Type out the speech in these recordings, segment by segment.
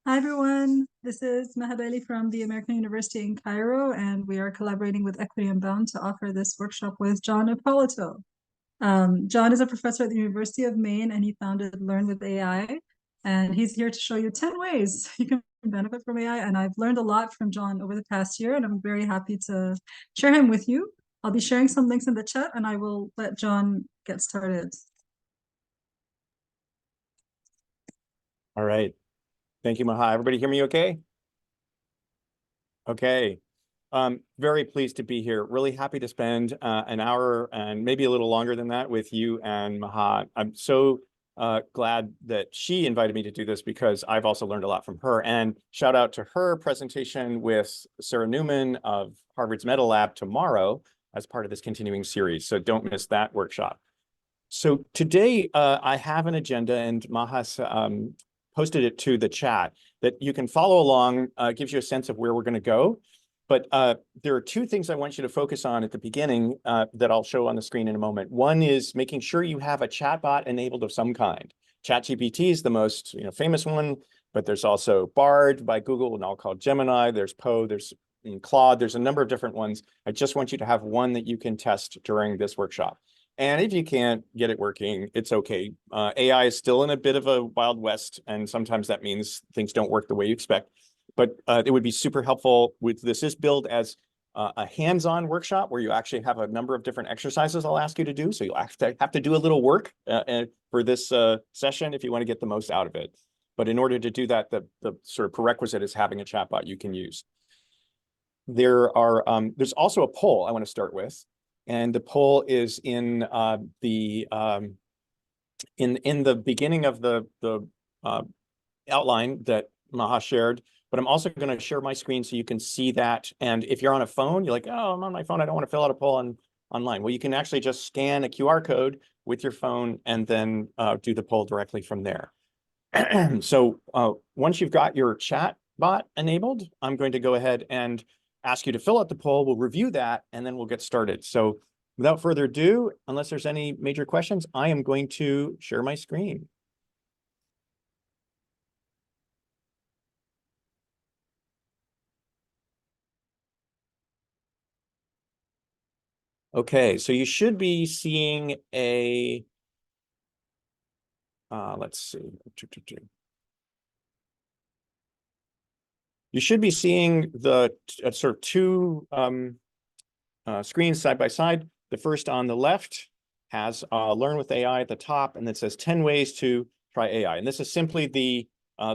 Hi, everyone. This is Mahabali from the American University in Cairo, and we are collaborating with Equity Unbound to offer this workshop with John Ippolito. John is a professor at the University of Maine, and he founded Learn with AI. And he's here to show you 10 ways you can benefit from AI. And I've learned a lot from John over the past year, and I'm very happy to share him with you. I'll be sharing some links in the chat, and I will let John get started. All right. Thank you, Maha. Everybody hear me okay? Okay. Very pleased to be here. Really happy to spend an hour and maybe a little longer than that with you and Maha. I'm so glad that she invited me to do this because I've also learned a lot from her. And shout out to her presentation with Sarah Newman of Harvard's Meta Lab tomorrow as part of this continuing series. So don't miss that workshop. So today I have an agenda, and Maha's posted it to the chat that you can follow along, gives you a sense of where we're going to go. But there are two things I want you to focus on at the beginning that I'll show on the screen in a moment. One is making sure you have a chatbot enabled of some kind. ChatGPT is the most famous one, but there's also Bard by Google, and I'll call Gemini. There's Poe, there's Claude. There's a number of different ones. I just want you to have one that you can test during this workshop. And if you can't get it working, it's okay. AI is still in a bit of a wild west, and sometimes that means things don't work the way you expect. But it would be super helpful with this is billed as a hands-on workshop where you actually have a number of different exercises I'll ask you to do. So you'll have to do a little work for this session if you want to get the most out of it. But in order to do that, the sort of prerequisite is having a chatbot you can use. There's also a poll I want to start with. And the poll is in the beginning of the outline that Maha shared, but I'm also going to share my screen so you can see that. And if you're on a phone, you're like, oh, I'm on my phone, I don't want to fill out a poll online. Well, you can actually just scan a QR code with your phone and then do the poll directly from there. So once you've got your chat bot enabled, I'm going to go ahead and ask you to fill out the poll. We'll review that, and then we'll get started. So without further ado, unless there's any major questions, I am going to share my screen. Okay, so you should be seeing a, let's see. You should be seeing the sort of two screens side by side. The first on the left has Learn with AI at the top, and it says 10 ways to try AI. And this is simply the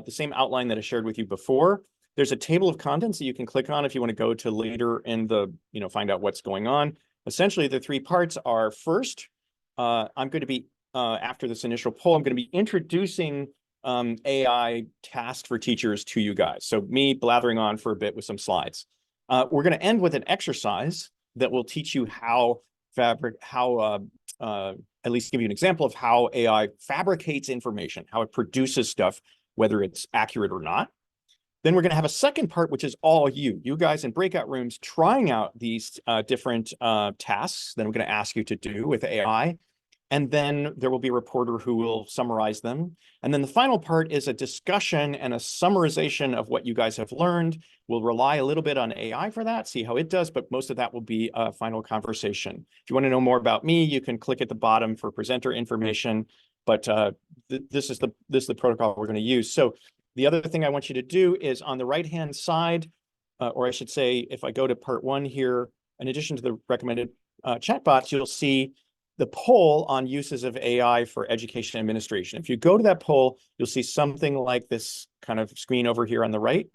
same outline that I shared with you before. There's a table of contents that you can click on if you want to go to later in the, find out what's going on. Essentially, the three parts are first, I'm going to be, after this initial poll, I'm going to be introducing AI task for teachers to you guys. So me blathering on for a bit with some slides. We're going to end with an exercise that will teach you how at least give you an example of how AI fabricates information, how it produces stuff, whether it's accurate or not. Then we're going to have a second part, which is all you guys in breakout rooms trying out these different tasks that I'm going to ask you to do with AI. And then there will be a reporter who will summarize them. And then the final part is a discussion and a summarization of what you guys have learned. We'll rely a little bit on AI for that, see how it does, but most of that will be a final conversation. If you want to know more about me, you can click at the bottom for presenter information, but this is the protocol we're going to use. So the other thing I want you to do is on the right-hand side, or I should say, if I go to part one here, in addition to the recommended chatbots, you'll see the poll on uses of AI for education administration. If you go to that poll, you'll see something like this kind of screen over here on the right.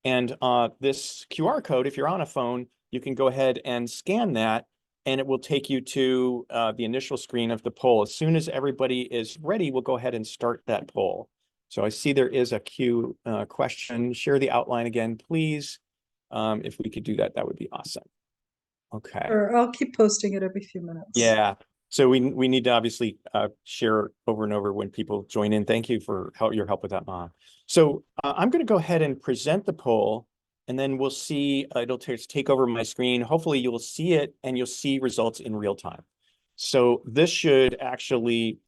And this QR code, if you're on a phone, you can go ahead and scan that, and it will take you to the initial screen of the poll. As soon as everybody is ready, we'll go ahead and start that poll. So I see there is a Q question. Share the outline again, please. If we could do that, that would be awesome. Okay. Or I'll keep posting it every few minutes. Yeah. So we need to obviously share over and over when people join in. Thank you for your help with that, Ma. So I'm going to go ahead and present the poll, and then we'll see, it'll take over my screen. Hopefully you'll see it and you'll see results in real time. So this should actually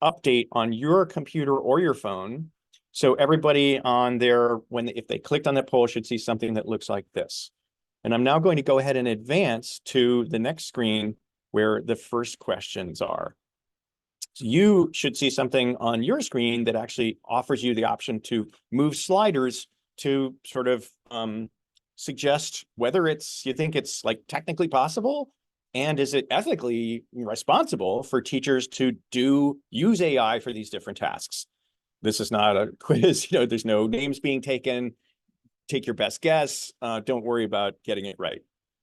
update on your computer or your phone. So everybody on there, if they clicked on that poll, should see something that looks like this. And I'm now going to go ahead and advance to the next screen where the first questions are. So you should see something on your screen that actually offers you the option to move sliders to sort of suggest whether you think it's like technically possible, and is it ethically responsible for teachers to use AI for these different tasks. This is not a quiz, there's no names being taken. Take your best guess. Don't worry about getting it right.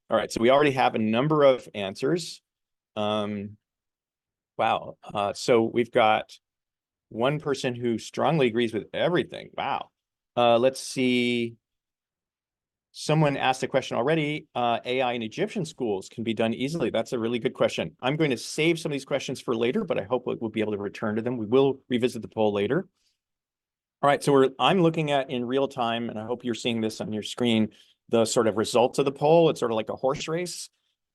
All right, so we already have a number of answers. Wow. So we've got one person who strongly agrees with everything. Wow. Let's see. Someone asked a question already. AI in Egyptian schools can be done easily. That's a really good question. I'm going to save some of these questions for later, but I hope we'll be able to return to them. We will revisit the poll later. All right, so I'm looking at in real time, and I hope you're seeing this on your screen, the sort of results of the poll. It's sort of like a horse race.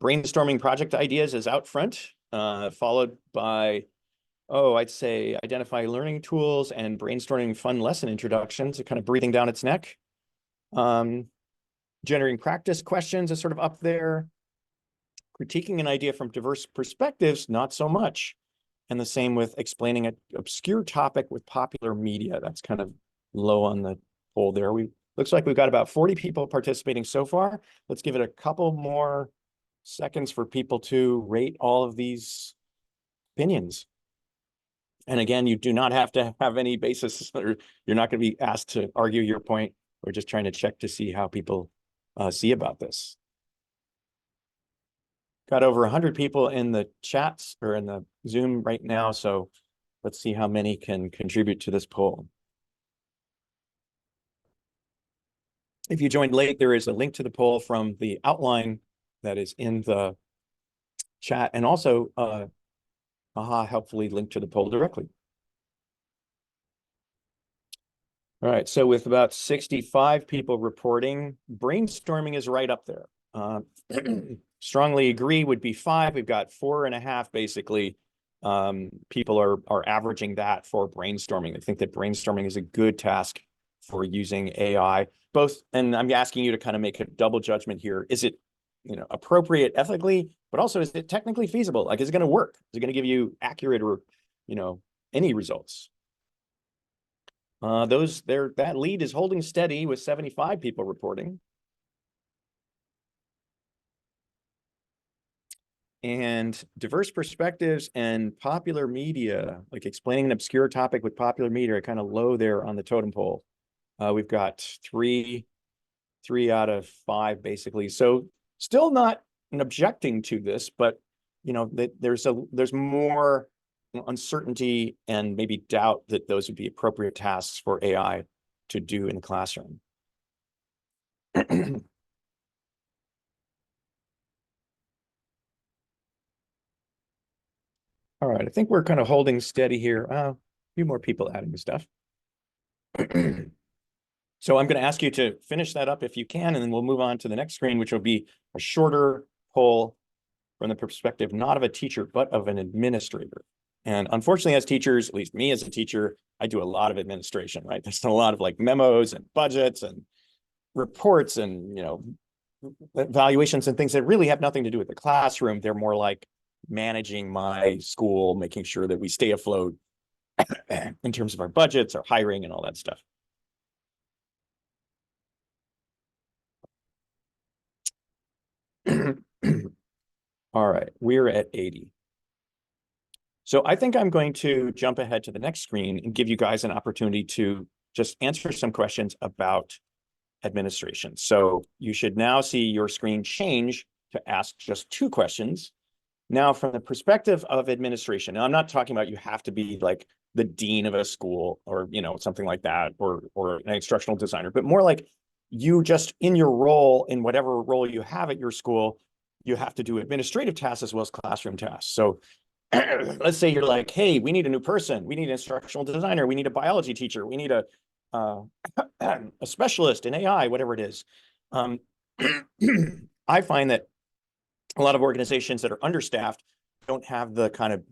Brainstorming project ideas is out front, followed by, I'd say identify learning tools and brainstorming fun lesson introductions, kind of breathing down its neck. Generating practice questions is sort of up there. Critiquing an idea from diverse perspectives, not so much. And the same with explaining an obscure topic with popular media. That's kind of low on the poll there. Looks like we've got about 40 people participating so far. Let's give it a couple more seconds for people to rate all of these opinions. And again, you do not have to have any basis, or you're not going to be asked to argue your point. We're just trying to check to see how people see about this. Got over 100 people in the chats or in the Zoom right now, so let's see how many can contribute to this poll. If you joined late, there is a link to the poll from the outline that is in the chat, and also Maha helpfully linked to the poll directly. All right, so with about 65 people reporting, brainstorming is right up there. Strongly agree would be 5. We've got 4.5 basically. People are averaging that for brainstorming. They think that brainstorming is a good task for using AI. And I'm asking you to kind of make a double judgment here. Is it appropriate ethically, but also is it technically feasible? Like, is it going to work? Is it going to give you accurate or any results? That lead is holding steady with 75 people reporting. And diverse perspectives and popular media, like explaining an obscure topic with popular media, are kind of low there on the totem pole. We've got three out of 5 basically. So still not objecting to this, but there's more uncertainty and maybe doubt that those would be appropriate tasks for AI to do in the classroom. All right, I think we're kind of holding steady here. A few more people adding stuff. So I'm going to ask you to finish that up if you can, and then we'll move on to the next screen, which will be a shorter poll from the perspective not of a teacher, but of an administrator. And unfortunately, as teachers, at least me as a teacher, I do a lot of administration, right? There's a lot of like memos and budgets and reports and, evaluations and things that really have nothing to do with the classroom. They're more like managing my school, making sure that we stay afloat in terms of our budgets, our hiring, and all that stuff. All right, we're at 80. So I think I'm going to jump ahead to the next screen and give you guys an opportunity to just answer some questions about administration. So you should now see your screen change to ask just 2 questions. Now, from the perspective of administration, now I'm not talking about you have to be like the dean of a school or, something like that, or an instructional designer, but more like you just in your role, in whatever role you have at your school, you have to do administrative tasks as well as classroom tasks. So let's say you're like, hey, we need a new person. We need an instructional designer. We need a biology teacher. We need a specialist in AI, whatever it is. I find that a lot of organizations that are understaffed don't have the kind of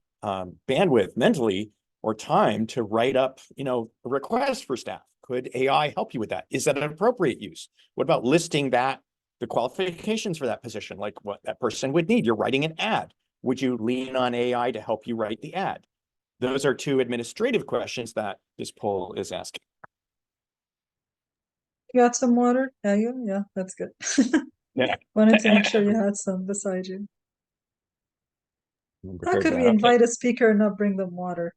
bandwidth mentally or time to write up, a request for staff? Could AI help you with that? Is that an appropriate use? What about listing the qualifications for that position, like what that person would need? You're writing an ad. Would you lean on AI to help you write the ad? Those are two administrative questions that this poll is asking. You got some water? Yeah, that's good. Yeah. Wanted to make sure you had some beside you. How could we Okay. invite a speaker and not bring them water?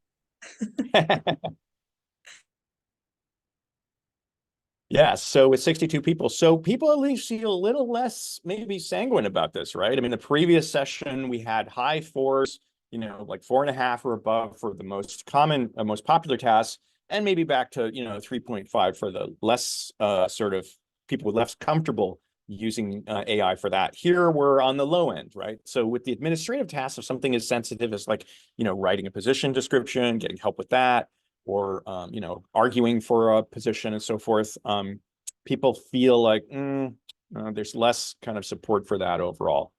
Yeah, so with 62 people, so people at least feel a little less maybe sanguine about this, right? I mean, the previous session we had high fours, like 4.5 or above for the most common, most popular tasks, and maybe back to 3.5 for the less sort of people with less comfortable using AI for that. Here we're on the low end, right? So with the administrative tasks of something as sensitive as like writing a position description, getting help with that, or arguing for a position and so forth, people feel like there's less kind of support for that overall.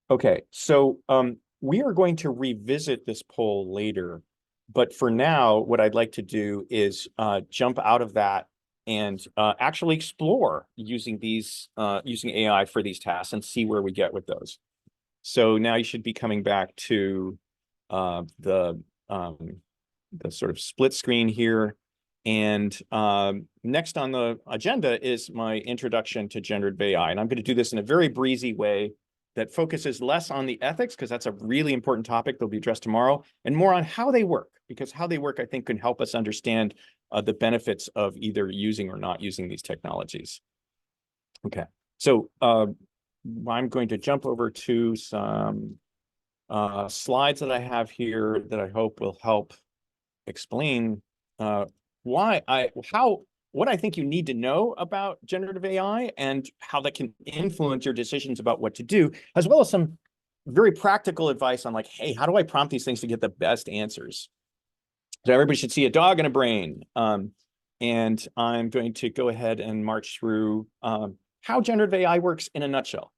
Okay, so we are going to revisit this poll later, but for now, what I'd like to do is jump out of that and actually explore using AI for these tasks and see where we get with those. So now you should be coming back to the sort of split screen here. And next on the agenda is my introduction to generative AI. And I'm going to do this in a very breezy way that focuses less on the ethics, because that's a really important topic that'll be addressed tomorrow, and more on how they work, because how they work, I think, can help us understand the benefits of either using or not using these technologies. Okay, so I'm going to jump over to some slides that I have here that I hope will help explain what I think you need to know about generative AI and how that can influence your decisions about what to do, as well as some very practical advice on like, hey, how do I prompt these things to get the best answers? So everybody should see a dog and a brain. And I'm going to go ahead and march through how generative AI works in a nutshell.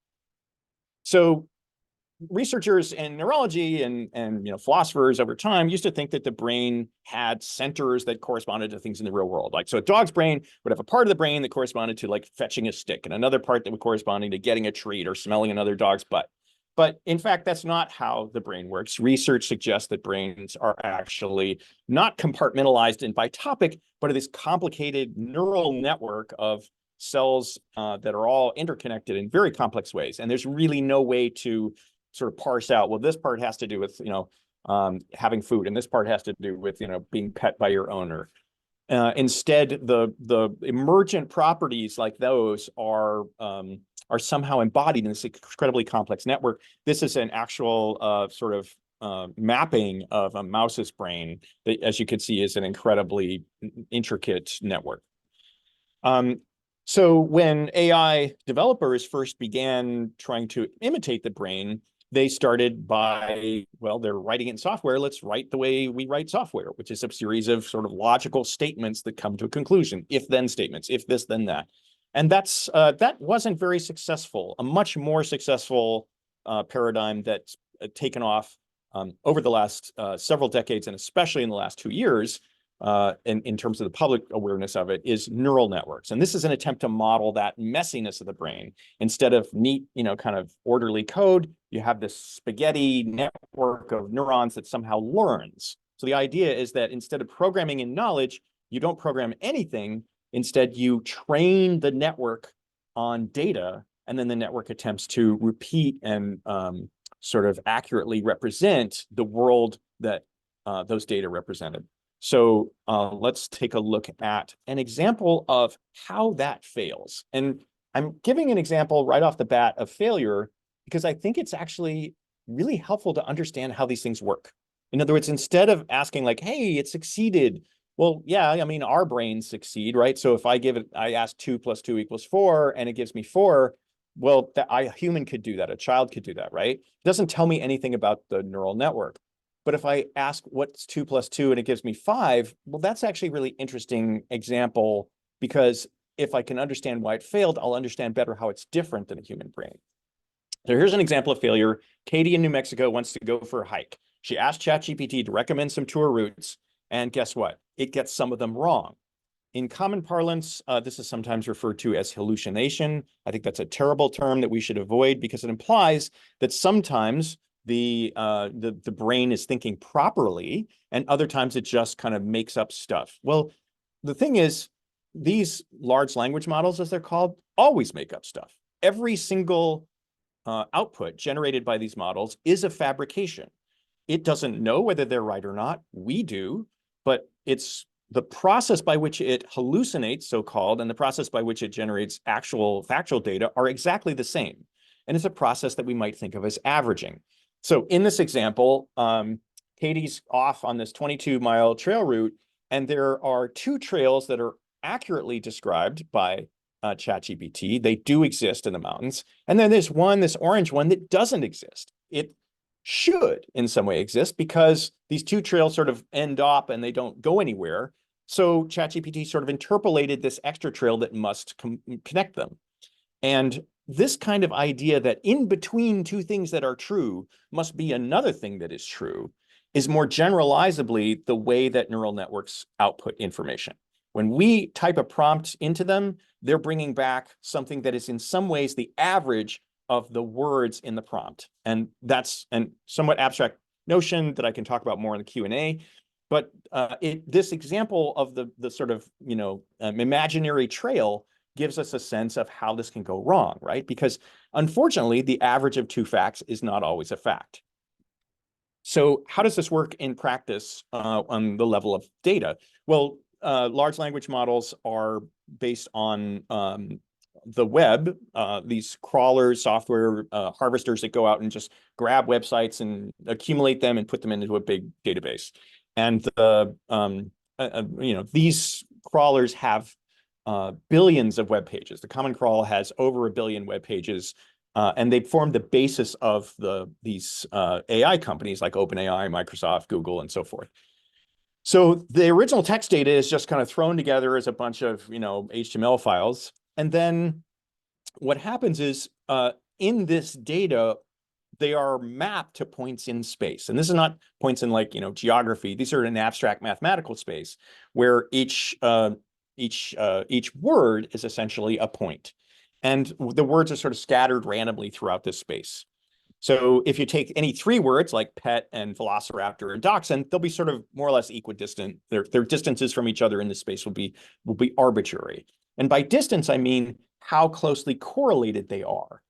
So researchers in neurology and philosophers over time used to think that the brain had centers that corresponded to things in the real world. Like, so a dog's brain would have a part of the brain that corresponded to like fetching a stick, and another part that would corresponding to getting a treat or smelling another dog's butt. But in fact, that's not how the brain works. Research suggests that brains are actually not compartmentalized and by topic, but are this complicated neural network of cells that are all interconnected in very complex ways. And there's really no way to sort of parse out, well, this part has to do with, having food, and this part has to do with, being pet by your owner. Instead, the emergent properties like those are somehow embodied in this incredibly complex network. This is an actual sort of mapping of a mouse's brain that, as you can see, is an incredibly intricate network. So when AI developers first began trying to imitate the brain, they started by, well, they're writing it in software. Let's write the way we write software, which is a series of sort of logical statements that come to a conclusion, if-then statements, if this, then that. And that wasn't very successful. A much more successful paradigm that's taken off over the last several decades, and especially in the last 2 years, in terms of the public awareness of it, is neural networks. And this is an attempt to model that messiness of the brain. Instead of neat, kind of orderly code, you have this spaghetti network of neurons that somehow learns. So the idea is that instead of programming in knowledge, you don't program anything. Instead, you train the network on data, and then the network attempts to repeat and sort of accurately represent the world that those data represented. So let's take a look at an example of how that fails. And I'm giving an example right off the bat of failure because I think it's actually really helpful to understand how these things work. In other words, instead of asking like, hey, it succeeded. Well, yeah, I mean, our brains succeed, right? So if I ask 2 + 2 = 4 and it gives me 4, well, a human could do that. A child could do that, right? It doesn't tell me anything about the neural network. But if I ask what's 2 + 2 and it gives me 5, well, that's actually a really interesting example, because if I can understand why it failed, I'll understand better how it's different than a human brain. So here's an example of failure. Katie in New Mexico wants to go for a hike. She asked ChatGPT to recommend some tour routes, and guess what? It gets some of them wrong. In common parlance, this is sometimes referred to as hallucination. I think that's a terrible term that we should avoid because it implies that sometimes the brain is thinking properly, and other times it just kind of makes up stuff. Well, the thing is, these large language models, as they're called, always make up stuff. Every single output generated by these models is a fabrication. It doesn't know whether they're right or not. We do, but it's the process by which it hallucinates, so-called, and the process by which it generates actual factual data are exactly the same. And it's a process that we might think of as averaging. So in this example, Katie's off on this 22-mile trail route, and there are two trails that are accurately described by ChatGPT. They do exist in the mountains. And then there's one, this orange one, that doesn't exist. It should in some way exist because these two trails sort of end up and they don't go anywhere. So ChatGPT sort of interpolated this extra trail that must connect them. And this kind of idea that in between two things that are true must be another thing that is true is more generalizably the way that neural networks output information. When we type a prompt into them, they're bringing back something that is in some ways the average of the words in the prompt. And that's a somewhat abstract notion that I can talk about more in the Q&A. But this example of the sort of, imaginary trail gives us a sense of how this can go wrong, right? Because unfortunately, the average of two facts is not always a fact. So how does this work in practice on the level of data? Well, large language models are based on the web, these crawlers, software harvesters that go out and just grab websites and accumulate them and put them into a big database. And these crawlers have billions of web pages. The Common Crawl has over 1 billion web pages, and they form the basis of these AI companies like OpenAI, Microsoft, Google, and so forth. So the original text data is just kind of thrown together as a bunch of HTML files, and then what happens is in this data they are mapped to points in space, and this is not points in like geography. These are in an abstract mathematical space where each word is essentially a point, and the words are sort of scattered randomly throughout this space. So if you take any three words like pet and velociraptor and dachshund, they'll be sort of more or less equidistant. Their distances from each other in this space will be arbitrary. And by distance, I mean how closely correlated they are.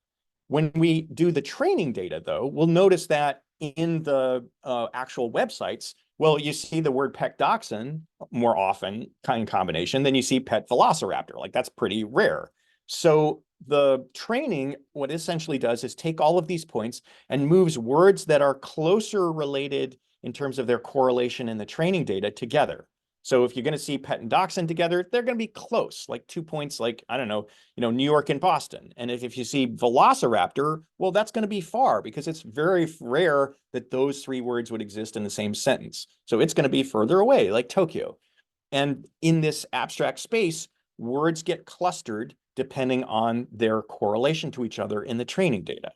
When we do the training data, though, we'll notice that in the actual websites, well, you see the word pet dachshund more often in combination than you see pet velociraptor. Like that's pretty rare. So the training, what it essentially does is take all of these points and moves words that are closer related in terms of their correlation in the training data together. So if you're going to see pet and dachshund together, they're going to be close, like 2 points, like, I don't know, New York and Boston. And if you see velociraptor, well, that's going to be far because it's very rare that those three words would exist in the same sentence. So it's going to be further away, like Tokyo. And in this abstract space, words get clustered depending on their correlation to each other in the training data.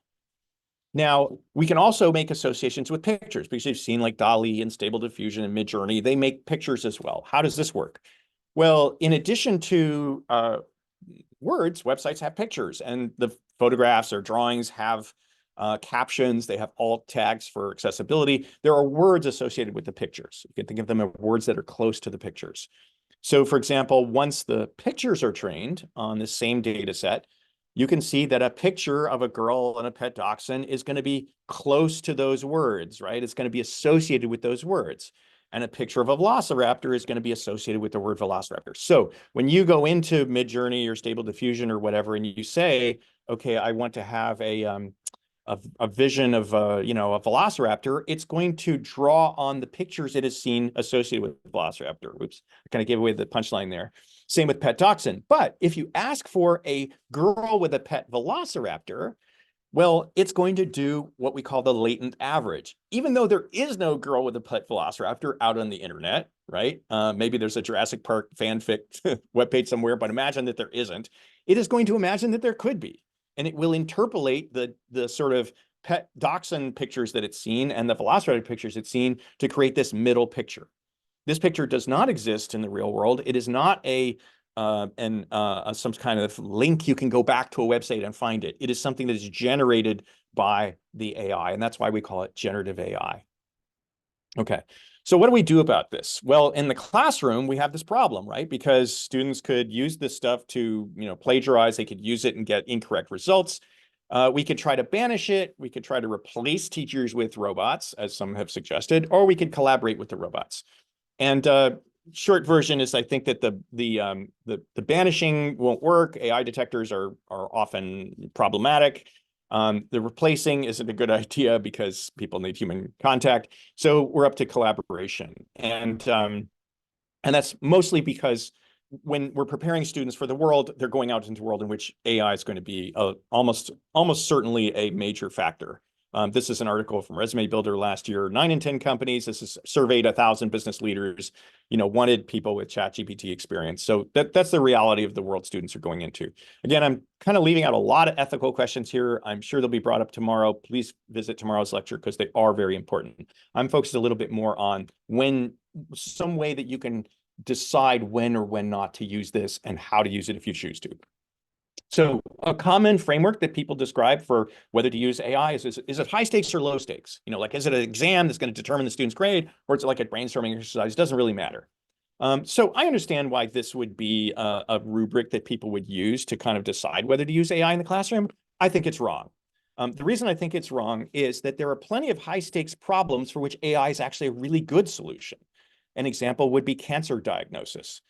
Now, we can also make associations with pictures because you've seen like DALL-E and Stable Diffusion and Midjourney, they make pictures as well. How does this work? Well, in addition to words, websites have pictures, and the photographs or drawings have captions. They have alt tags for accessibility. There are words associated with the pictures. You can think of them as words that are close to the pictures. So for example, once the pictures are trained on the same data set, you can see that a picture of a girl and a pet dachshund is going to be close to those words, right? It's going to be associated with those words. And a picture of a velociraptor is going to be associated with the word velociraptor. So when you go into Midjourney or Stable Diffusion or whatever, and you say, okay, I want to have a vision of a velociraptor, it's going to draw on the pictures it has seen associated with the velociraptor. Oops, I kind of gave away the punchline there. Same with pet dachshund. But if you ask for a girl with a pet velociraptor, well, it's going to do what we call the latent average. Even though there is no girl with a pet velociraptor out on the internet, right? Maybe there's a Jurassic Park fanfic webpage somewhere, but imagine that there isn't. It is going to imagine that there could be. And it will interpolate the sort of pet dachshund pictures that it's seen and the velociraptor pictures it's seen to create this middle picture. This picture does not exist in the real world. It is not some kind of link you can go back to a website and find it. It is something that is generated by the AI, and that's why we call it generative AI. Okay, so what do we do about this? Well, in the classroom, we have this problem, right? Because students could use this stuff to, plagiarize. They could use it and get incorrect results. We could try to banish it. We could try to replace teachers with robots, as some have suggested, or we could collaborate with the robots. And short version is I think that the banishing won't work. AI detectors are often problematic. The replacing isn't a good idea because people need human contact. So we're up to collaboration. And that's mostly because when we're preparing students for the world, they're going out into the world in which AI is going to be almost certainly a major factor. This is an article from Resume Builder last year. 9 in 10 companies, this is surveyed 1,000 business leaders, wanted people with ChatGPT experience. So that's the reality of the world students are going into. Again, I'm kind of leaving out a lot of ethical questions here. I'm sure they'll be brought up tomorrow. Please visit tomorrow's lecture because they are very important. I'm focused a little bit more on some way that you can decide when or when not to use this and how to use it if you choose to. So a common framework that people describe for whether to use AI is it high stakes or low stakes? Like, is it an exam that's going to determine the student's grade, or it's like a brainstorming exercise? It doesn't really matter. So I understand why this would be a rubric that people would use to kind of decide whether to use AI in the classroom. I think it's wrong. The reason I think it's wrong is that there are plenty of high stakes problems for which AI is actually a really good solution. An example would be cancer diagnosis.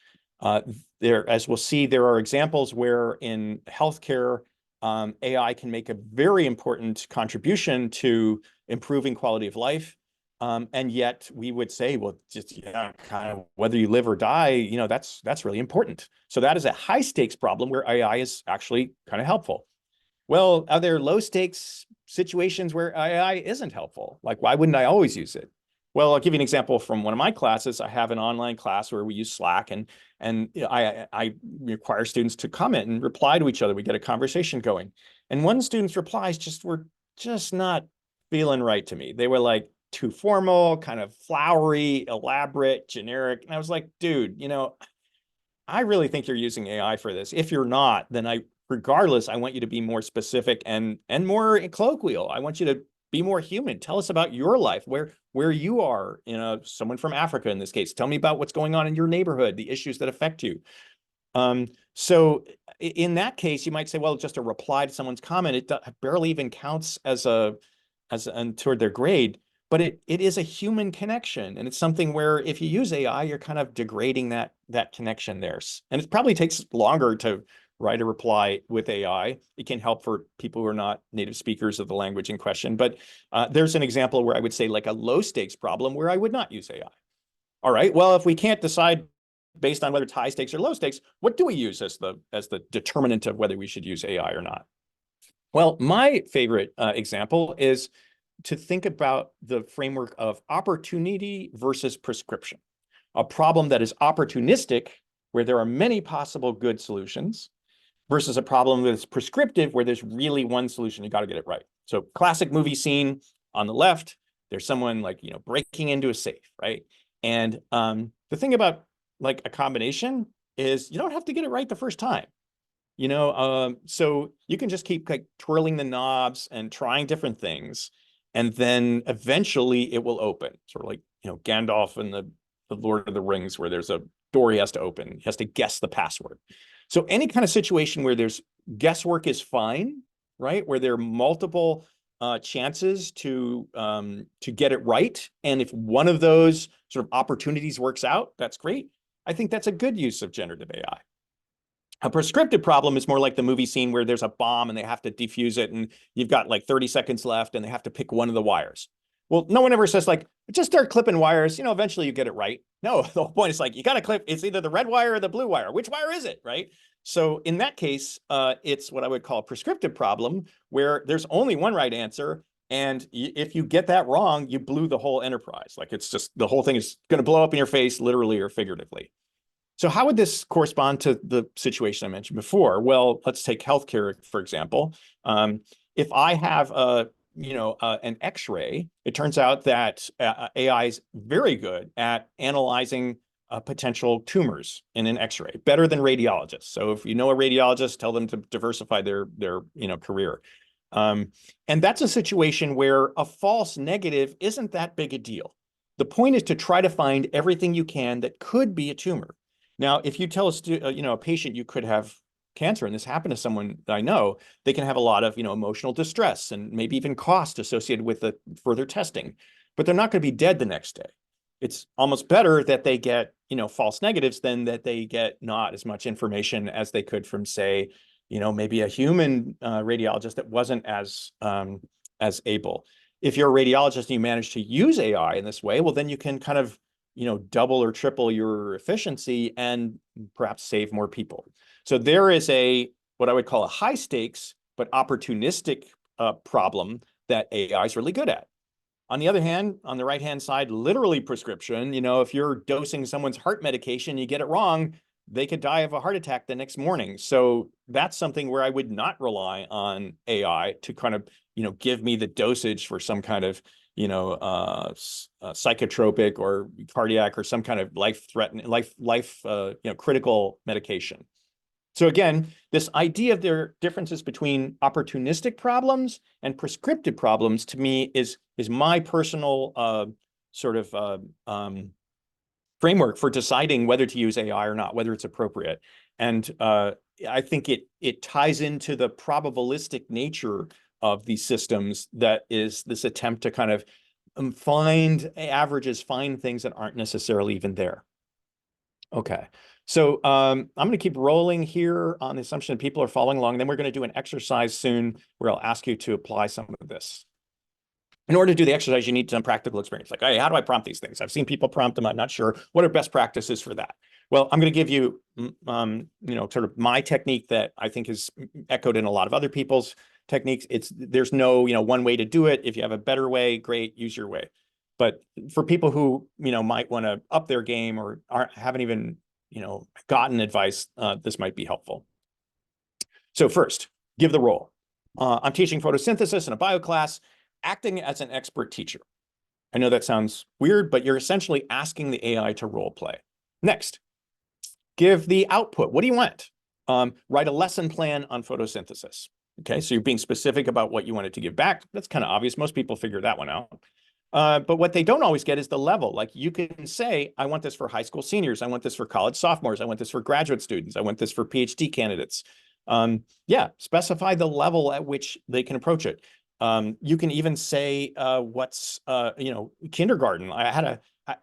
As we'll see, there are examples where in healthcare, AI can make a very important contribution to improving quality of life. And yet we would say, well, just kind of whether you live or die, that's really important. So that is a high stakes problem where AI is actually kind of helpful. Well, are there low stakes situations where AI isn't helpful? Like, why wouldn't I always use it? Well, I'll give you an example from one of my classes. I have an online class where we use Slack, and I require students to comment and reply to each other. We get a conversation going. And one student's replies were just not feeling right to me. They were like too formal, kind of flowery, elaborate, generic. And I was like, dude, I really think you're using AI for this. If you're not, then regardless, I want you to be more specific and more colloquial. I want you to be more human. Tell us about your life, where you are, someone from Africa in this case. Tell me about what's going on in your neighborhood, the issues that affect you. So in that case, you might say, well, just a reply to someone's comment, it barely even counts as toward their grade, but it is a human connection. And it's something where if you use AI, you're kind of degrading that connection there. And it probably takes longer to write a reply with AI. It can help for people who are not native speakers of the language in question. But there's an example where I would say like a low stakes problem where I would not use AI. All right, well, if we can't decide based on whether it's high stakes or low stakes, what do we use as the determinant of whether we should use AI or not? Well, my favorite example is to think about the framework of opportunity versus prescription. A problem that is opportunistic, where there are many possible good solutions, versus a problem that's prescriptive, where there's really one solution. You got to get it right. So classic movie scene on the left, there's someone like, breaking into a safe, right? And the thing about like a combination is you don't have to get it right the first time. So you can just keep like twirling the knobs and trying different things. And then eventually it will open, sort of like, Gandalf in the Lord of the Rings, where there's a door he has to open. He has to guess the password. So any kind of situation where there's guesswork is fine, right? Where there are multiple chances to get it right. And if one of those sort of opportunities works out, that's great. I think that's a good use of generative AI. A prescriptive problem is more like the movie scene where there's a bomb and they have to defuse it, and you've got like 30 seconds left and they have to pick one of the wires. Well, no one ever says like, just start clipping wires, eventually you get it right. No, the whole point is like, you got to clip, it's either the red wire or the blue wire. Which wire is it, right? So in that case, it's what I would call a prescriptive problem, where there's only one right answer. And if you get that wrong, you blew the whole enterprise. Like, it's just, the whole thing is going to blow up in your face, literally or figuratively. So how would this correspond to the situation I mentioned before? Well, let's take healthcare, for example. If I have an X-ray, it turns out that AI is very good at analyzing potential tumors in an X-ray, better than radiologists. So if you know a radiologist, tell them to diversify their career. And that's a situation where a false negative isn't that big a deal. The point is to try to find everything you can that could be a tumor. Now, if you tell a patient you could have cancer, and this happened to someone that I know, they can have a lot of emotional distress and maybe even cost associated with the further testing, but they're not going to be dead the next day. It's almost better that they get false negatives than that they get not as much information as they could from, say, maybe a human radiologist that wasn't as able. If you're a radiologist and you manage to use AI in this way, well, then you can kind of double or triple your efficiency and perhaps save more people. So there is what I would call a high stakes but opportunistic problem that AI is really good at. On the other hand, on the right-hand side, literally prescription, if you're dosing someone's heart medication, you get it wrong, they could die of a heart attack the next morning. So that's something where I would not rely on AI to kind of, give me the dosage for some kind of, psychotropic or cardiac or some kind of life-threatening, critical medication. So again, this idea of there differences between opportunistic problems and prescriptive problems, to me, is my personal framework for deciding whether to use AI or not, whether it's appropriate. And I think it ties into the probabilistic nature of these systems, that is this attempt to kind of find averages, find things that aren't necessarily even there. Okay, so I'm going to keep rolling here on the assumption that people are following along. Then we're going to do an exercise soon where I'll ask you to apply some of this. In order to do the exercise, you need some practical experience. Like, hey, how do I prompt these things? I've seen people prompt them. I'm not sure. What are best practices for that? Well, I'm going to give you, sort of my technique that I think is echoed in a lot of other people's techniques. There's no, one way to do it. If you have a better way, great, use your way. But for people who, might want to up their game or haven't even, gotten advice, this might be helpful. So first, give the role. I'm teaching photosynthesis in a bio class, acting as an expert teacher. I know that sounds weird, but you're essentially asking the AI to role play. Next, give the output. What do you want? Write a lesson plan on photosynthesis. Okay, so you're being specific about what you wanted to give back. That's kind of obvious. Most people figure that one out. But what they don't always get is the level. Like, you can say, I want this for high school seniors. I want this for college sophomores. I want this for graduate students. I want this for PhD candidates. Specify the level at which they can approach it. You can even say what's kindergarten. I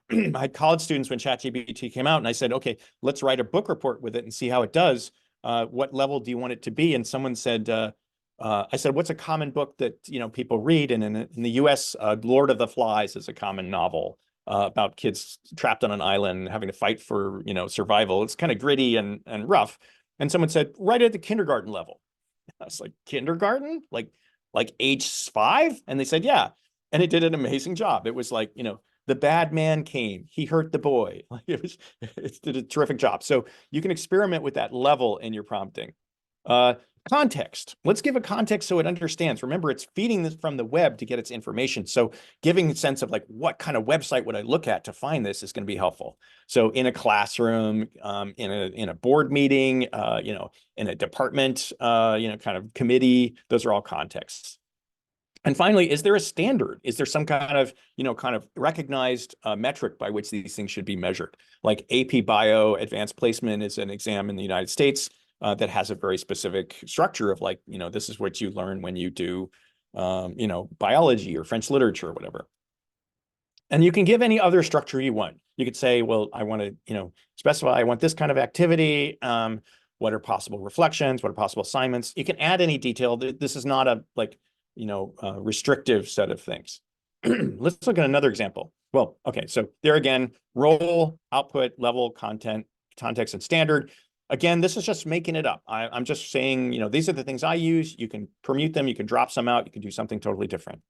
had college students when ChatGPT came out, and I said, okay, let's write a book report with it and see how it does. What level do you want it to be? And someone said, I said, what's a common book that people read? And in the U.S., Lord of the Flies is a common novel about kids trapped on an island and having to fight for survival. It's kind of gritty and rough. And someone said, write it at the kindergarten level. I was like, kindergarten? Like age 5? And they said, yeah. And it did an amazing job. It was like, the bad man came, he hurt the boy. Like, it did a terrific job. So you can experiment with that level in your prompting. Context. Let's give a context so it understands. Remember, it's feeding this from the web to get its information. So giving a sense of like, what kind of website would I look at to find this is going to be helpful. So in a classroom, in a board meeting, in a department, kind of committee, those are all contexts. And finally, is there a standard? Is there some kind of recognized metric by which these things should be measured? Like AP Bio Advanced Placement is an exam in the United States that has a very specific structure of like, this is what you learn when you do, biology or French literature or whatever. And you can give any other structure you want. You could say, well, I want to, specify, I want this kind of activity. What are possible reflections? What are possible assignments? You can add any detail. This is not a restrictive set of things. Let's look at another example. Well, okay, so there again, role, output, level, content, context, and standard. Again, this is just making it up. I'm just saying, these are the things I use. You can permute them. You can drop some out. You can do something totally different.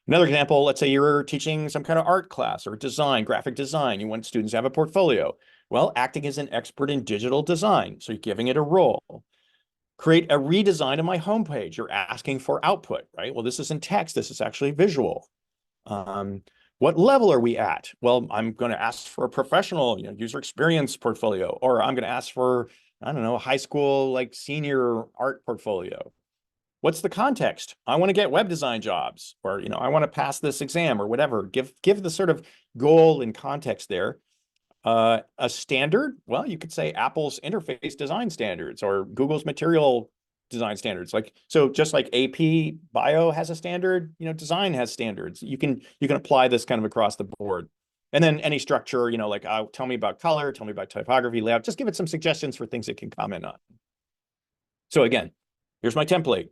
Another example, let's say you're teaching some kind of art class or design, graphic design. You want students to have a portfolio. Well, acting as an expert in digital design. So you're giving it a role. Create a redesign of my homepage. You're asking for output, right? Well, this isn't text. This is actually visual. What level are we at? Well, I'm going to ask for a professional, user experience portfolio, or I'm going to ask for, I don't know, a high school, like senior art portfolio. What's the context? I want to get web design jobs, or, I want to pass this exam or whatever. Give the sort of goal and context there. A standard, well, you could say Apple's interface design standards or Google's material design standards. Like, so just like AP Bio has a standard, design has standards. You can apply this kind of across the board. And then any structure, like tell me about color, tell me about typography, layout, just give it some suggestions for things it can comment on. So again, here's my template.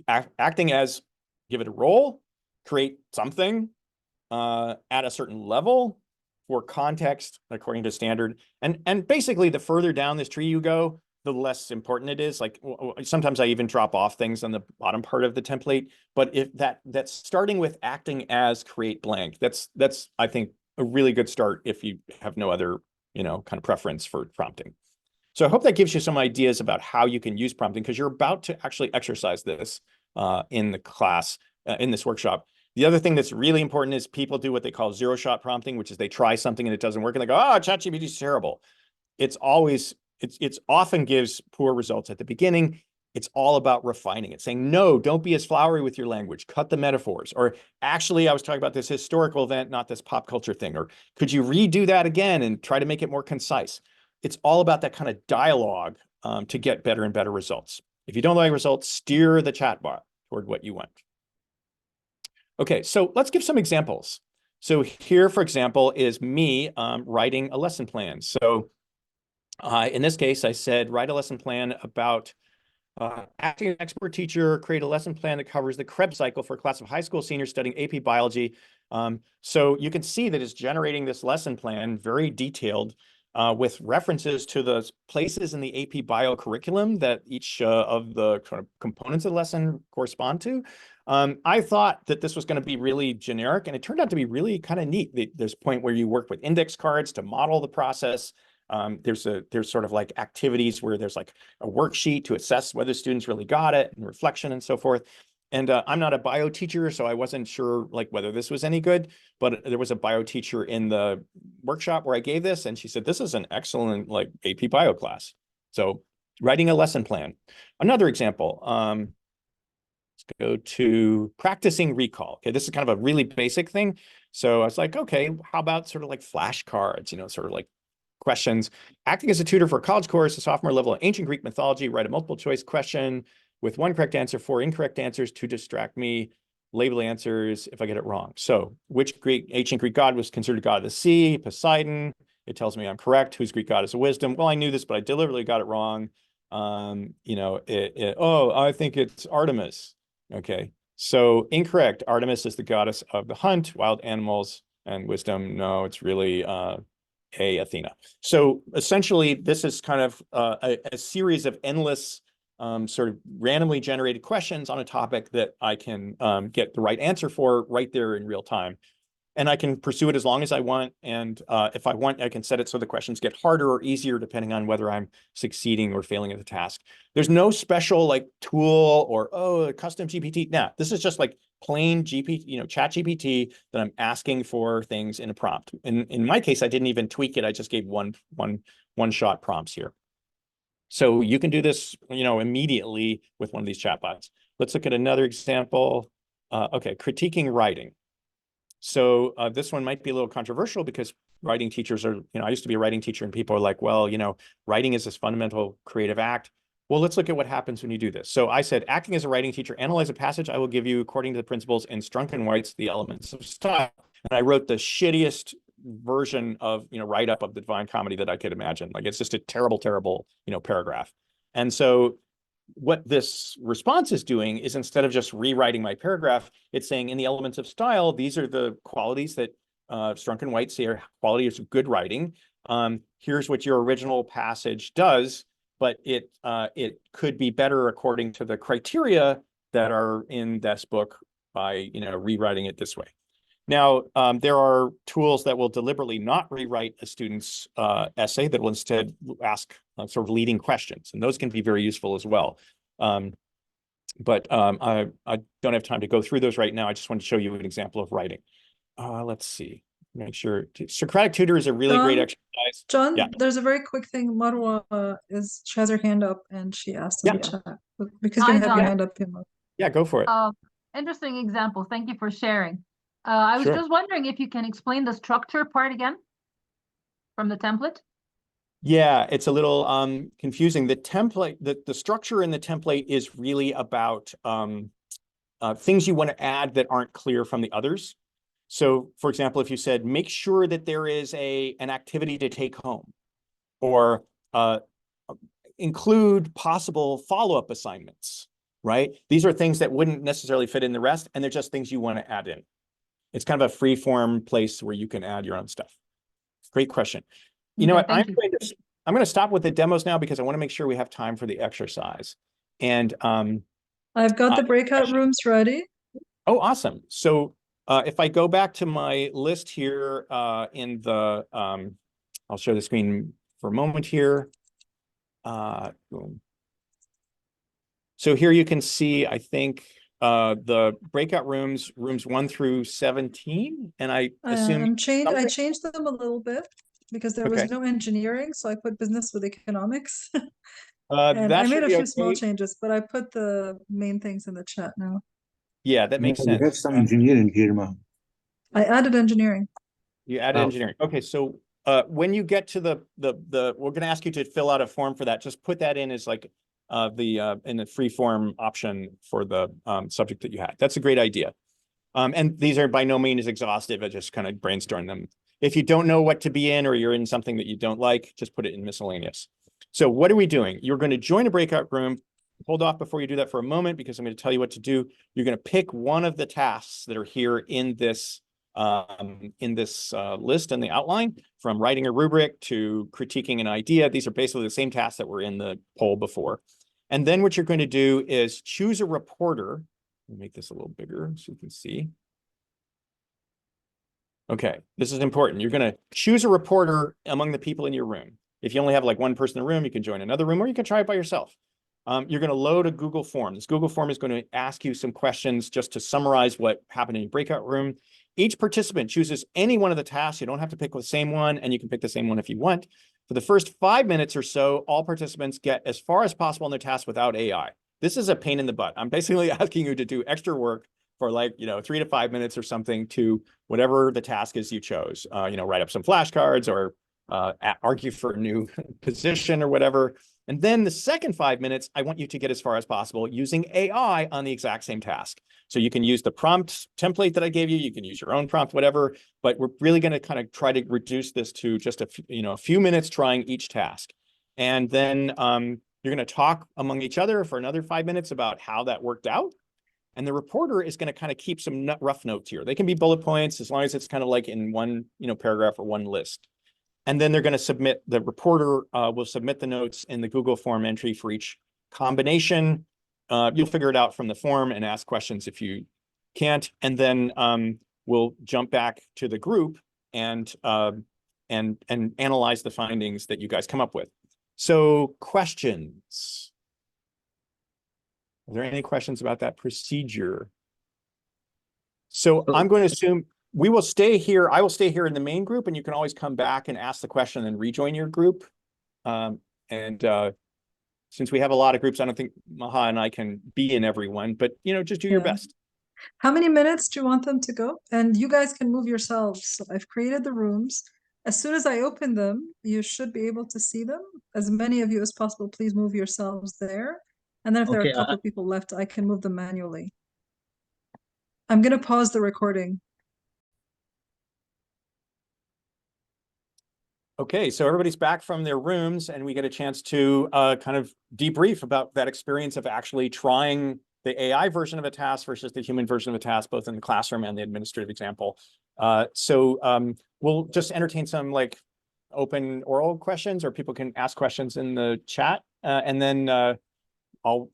Acting as, give it a role, create something at a certain level for context according to standard. And basically, the further down this tree you go, the less important it is. Like sometimes I even drop off things on the bottom part of the template. But if that's starting with acting as create blank, that's I think a really good start if you have no other kind of preference for prompting. So I hope that gives you some ideas about how you can use prompting, because you're about to actually exercise this in the class, in this workshop. The other thing that's really important is people do what they call zero-shot prompting, which is they try something and it doesn't work and they go, oh, ChatGPT is terrible. It's often gives poor results at the beginning. It's all about refining it, saying, no, don't be as flowery with your language. Cut the metaphors. Or actually, I was talking about this historical event, not this pop culture thing. Or could you redo that again and try to make it more concise? It's all about that kind of dialogue to get better and better results. If you don't like results, steer the chatbot toward what you want. Okay, so let's give some examples. So here, for example, is me writing a lesson plan. So in this case, I said, write a lesson plan about acting as an expert teacher, create a lesson plan that covers the Krebs cycle for a class of high school seniors studying AP biology. So you can see that it's generating this lesson plan, very detailed, with references to the places in the AP bio curriculum that each of the kind of components of the lesson correspond to. I thought that this was going to be really generic, and it turned out to be really kind of neat. There's a point where you work with index cards to model the process. There's sort of like activities where there's like a worksheet to assess whether students really got it, and reflection and so forth. And I'm not a bio teacher, so I wasn't sure like whether this was any good, but there was a bio teacher in the workshop where I gave this, and she said, this is an excellent like AP bio class. So writing a lesson plan. Another example, let's go to practicing recall. Okay, this is kind of a really basic thing. So I was like, okay, how about sort of like flashcards, sort of like questions. Acting as a tutor for a college course, a sophomore level of ancient Greek mythology, write a multiple choice question with one correct answer, 4 incorrect answers to distract me, label answers if I get it wrong. So which ancient Greek god was considered god of the sea? Poseidon. It tells me I'm correct. Whose Greek god is wisdom? Well, I knew this, but I deliberately got it wrong. Oh, I think it's Artemis. Okay. So incorrect. Artemis is the goddess of the hunt, wild animals, and wisdom. No, it's really Athena. So essentially, this is kind of a series of endless sort of randomly generated questions on a topic that I can get the right answer for right there in real time. And I can pursue it as long as I want. And if I want, I can set it so the questions get harder or easier depending on whether I'm succeeding or failing at the task. There's no special like tool or, a custom GPT. Nah, this is just like plain GPT, ChatGPT that I'm asking for things in a prompt. In my case, I didn't even tweak it. I just gave one-shot prompts here. So you can do this, immediately with one of these chatbots. Let's look at another example. Okay, critiquing writing. So this one might be a little controversial because writing teachers are, I used to be a writing teacher and people are like, well, writing is this fundamental creative act. Well, let's look at what happens when you do this. So I said, acting as a writing teacher, analyze a passage I will give you according to the principles in Strunk and White's The Elements of Style. And I wrote the shittiest version of, write-up of the Divine Comedy that I could imagine. Like, it's just a terrible, terrible, paragraph. And so what this response is doing is instead of just rewriting my paragraph, it's saying in the elements of style, these are the qualities that Strunk and White say are qualities of good writing. Here's what your original passage does, but it could be better according to the criteria that are in this book by rewriting it this way. Now, there are tools that will deliberately not rewrite a student's essay that will instead ask sort of leading questions, and those can be very useful as well. I don't have time to go through those right now. I just want to show you an example of writing. Let's see. Make sure Socratic Tutor is a really great exercise. Yeah. John, there's a very quick thing. Marwa she has her hand up and she asked in the chat. Because you Hi, have your John. hand up, Pima. Yeah, go for it. Interesting example. Thank you for sharing. I was Sure. just wondering if you can explain the structure part again from the template. Yeah, it's a little confusing. The template, the structure in the template is really about things you want to add that aren't clear from the others. So, for example, if you said, make sure that there is an activity to take home, or include possible follow-up assignments, right? These are things that wouldn't necessarily fit in the rest, and they're just things you want to add in. It's kind of a free-form place where you can add your own stuff. Great question. You know what? I'm going to stop with the demos now because I want to make sure we have time for the exercise. And I've got the breakout rooms ready. Oh, awesome. So if I go back to my list here in the, I'll show the screen for a moment here. So here you can see, I think, the breakout rooms 1 through 17, and I assume I changed them a little bit because there was no engineering, so I put business with economics. And I made a few small changes, but I put the main things in the chat now. Yeah, that makes sense. We have some engineering here, Ma. I added engineering. You added engineering. Okay, so when you get to we're going to ask you to fill out a form for that. Just put that in as like in the free form option for the subject that you had. That's a great idea. And these are by no means exhaustive. I just kind of brainstorm them. If you don't know what to be in, or you're in something that you don't like, just put it in miscellaneous. So what are we doing? You're going to join a breakout room. Hold off before you do that for a moment, because I'm going to tell you what to do. You're going to pick one of the tasks that are here in this list in the outline, from writing a rubric to critiquing an idea. These are basically the same tasks that were in the poll before. And then what you're going to do is choose a reporter. Let me make this a little bigger so you can see. Okay, this is important. You're going to choose a reporter among the people in your room. If you only have like one person in the room, you can join another room, or you can try it by yourself. You're going to load a Google form. This Google form is going to ask you some questions just to summarize what happened in your breakout room. Each participant chooses any one of the tasks. You don't have to pick the same one, and you can pick the same one if you want. For the first 5 minutes or so, all participants get as far as possible in their task without AI. This is a pain in the butt. I'm basically asking you to do extra work for 3 to 5 minutes or something to whatever the task is you chose. Write up some flashcards, or argue for a new position or whatever. And then the second 5 minutes, I want you to get as far as possible using AI on the exact same task. So you can use the prompt template that I gave you. You can use your own prompt, whatever. But we're really going to kind of try to reduce this to just a few minutes trying each task. And then you're going to talk among each other for another 5 minutes about how that worked out. And the reporter is going to kind of keep some rough notes here. They can be bullet points as long as it's kind of like in one paragraph or one list. And then they're going to submit, the reporter will submit the notes in the Google form entry for each combination. You'll figure it out from the form and ask questions if you can't. And then we'll jump back to the group and analyze the findings that you guys come up with. So questions? Are there any questions about that procedure? So I'm going to assume we will stay here. I will stay here in the main group, and you can always come back and ask the question and rejoin your group. Since we have a lot of groups, I don't think Maha and I can be in everyone, but just do your best. How many minutes do you want them to go? And you guys can move yourselves. So I've created the rooms. As soon as I open them, you should be able to see them. As many of you as possible, please move yourselves there. And then if there are a couple of people left, I can move them manually. I'm going to pause the recording. Okay, so everybody's back from their rooms, and we get a chance to kind of debrief about that experience of actually trying the AI version of a task versus the human version of a task, both in the classroom and the administrative example. So we'll just entertain some open oral questions, or people can ask questions in the chat. And then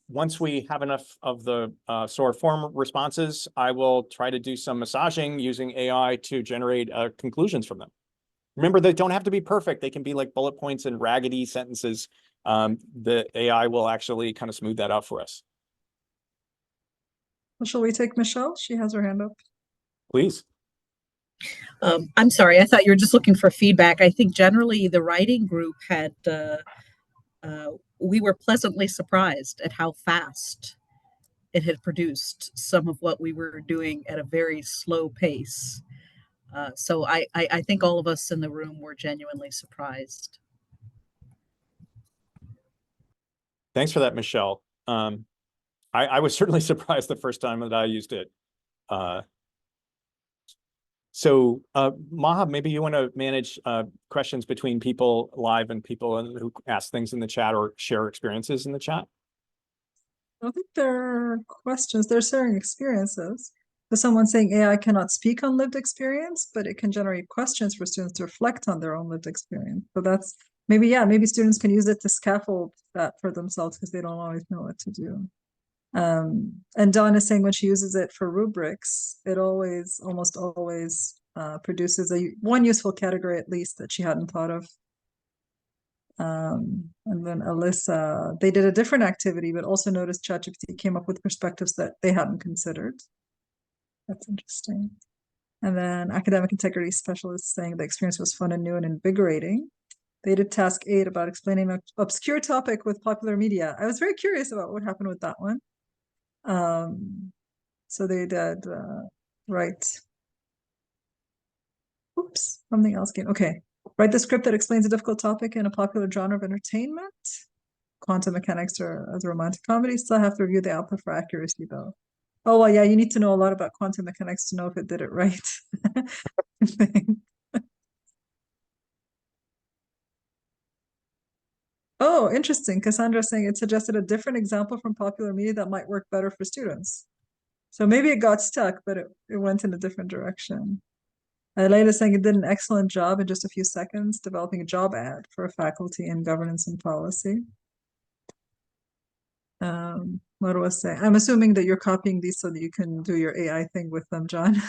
once we have enough of the SOAR form responses, I will try to do some massaging using AI to generate conclusions from them. Remember, they don't have to be perfect. They can be like bullet points and raggedy sentences. the AI will actually kind of smooth that out for us. Well, shall we take Michelle? She has her hand up. Please. I'm sorry, I thought you were just looking for feedback. I think generally the writing group had, we were pleasantly surprised at how fast it had produced some of what we were doing at a very slow pace. So I think all of us in the room were genuinely surprised. Thanks for that, Michelle. I was certainly surprised the first time that I used it. So Maha, maybe you want to manage questions between people live and people who ask things in the chat or share experiences in the chat. I don't think there are questions. They're sharing experiences. So someone saying AI cannot speak on lived experience, but it can generate questions for students to reflect on their own lived experience. So that's maybe, yeah, maybe students can use it to scaffold that for themselves because they don't always know what to do. And Dawn is saying when she uses it for rubrics, it almost always produces one useful category at least that she hadn't thought of. And then Alyssa, they did a different activity, but also noticed ChatGPT came up with perspectives that they hadn't considered. That's interesting. And then academic integrity specialist saying the experience was fun and new and invigorating. They did task 8 about explaining an obscure topic with popular media. I was very curious about what happened with that one. So they did write. Oops, something else came. Okay. Write the script that explains a difficult topic in a popular genre of entertainment. Quantum mechanics or as a romantic comedy. Still have to review the output for accuracy though. Oh, well, yeah, you need to know a lot about quantum mechanics to know if it did it right. Oh, interesting. Cassandra's saying it suggested a different example from popular media that might work better for students. So maybe it got stuck, but it went in a different direction. Layla's saying it did an excellent job in just a few seconds developing a job ad for a faculty in governance and policy. What do I say? I'm assuming that you're copying these so that you can do your AI thing with them, John.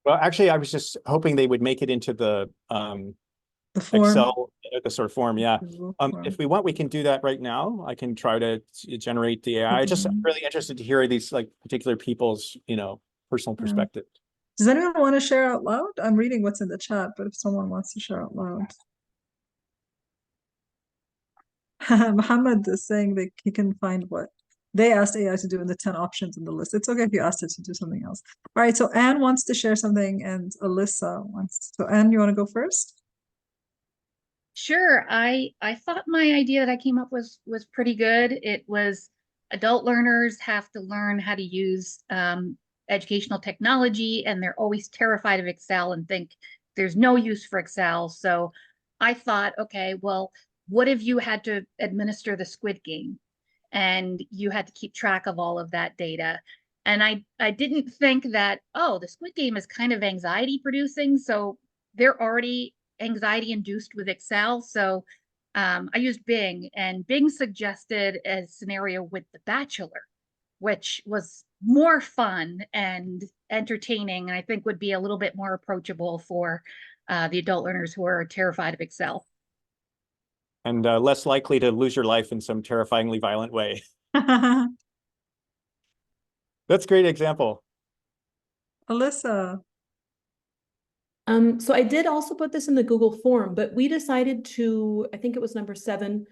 Well, actually, I was just hoping they would make it into the form. Excel, the sort of form. Yeah. Form. If we want, we can do that right now. I can try to generate the AI. Just I'm really interested to hear these like particular people's, personal perspective. Does anyone want to share out loud? I'm reading what's in the chat, but if someone wants to share out loud. Muhammad is saying that he can find what they asked AI to do in the 10 options in the list. It's okay if you asked it to do something else. All right, so Anne wants to share something and Alyssa wants. So Anne, you want to go first? Sure. I thought my idea that I came up with was pretty good. It was adult learners have to learn how to use educational technology, and they're always terrified of Excel and think there's no use for Excel. So I thought, okay, well, what if you had to administer the Squid Game and you had to keep track of all of that data? And I didn't think that, oh, the Squid Game is kind of anxiety producing. So they're already anxiety induced with Excel. So I used Bing, and Bing suggested a scenario with The Bachelor, which was more fun and entertaining, and I think would be a little bit more approachable for the adult learners who are terrified of Excel. And less likely to lose your life in some terrifyingly violent way. That's a great example. Alyssa. So I did also put this in the Google form, but we decided to, I think it was number 7,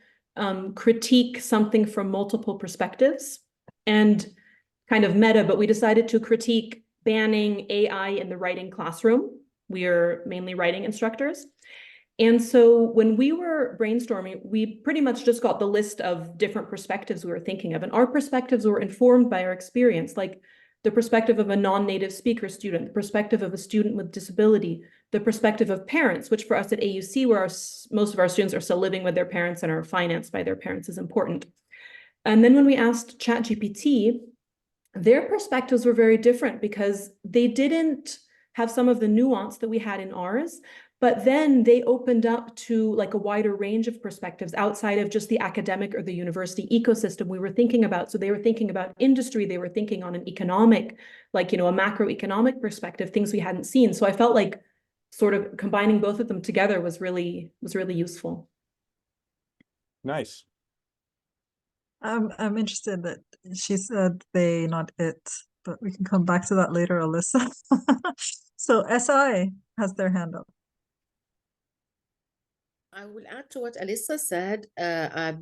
critique something from multiple perspectives and kind of meta, but we decided to critique banning AI in the writing classroom. We are mainly writing instructors. And so when we were brainstorming, we pretty much just got the list of different perspectives we were thinking of. And our perspectives were informed by our experience, like the perspective of a non-native speaker student, the perspective of a student with disability, the perspective of parents, which for us at AUC, where most of our students are still living with their parents and are financed by their parents, is important. And then when we asked ChatGPT, their perspectives were very different because they didn't have some of the nuance that we had in ours, but then they opened up to like a wider range of perspectives outside of just the academic or the university ecosystem we were thinking about. So they were thinking about industry, they were thinking on an economic, like, a macroeconomic perspective, things we hadn't seen. So I felt like sort of combining both of them together was really useful. Nice. I'm interested that she said they, not it, but we can come back to that later, Alyssa. So SI has their hand up. I will add to what Alyssa said,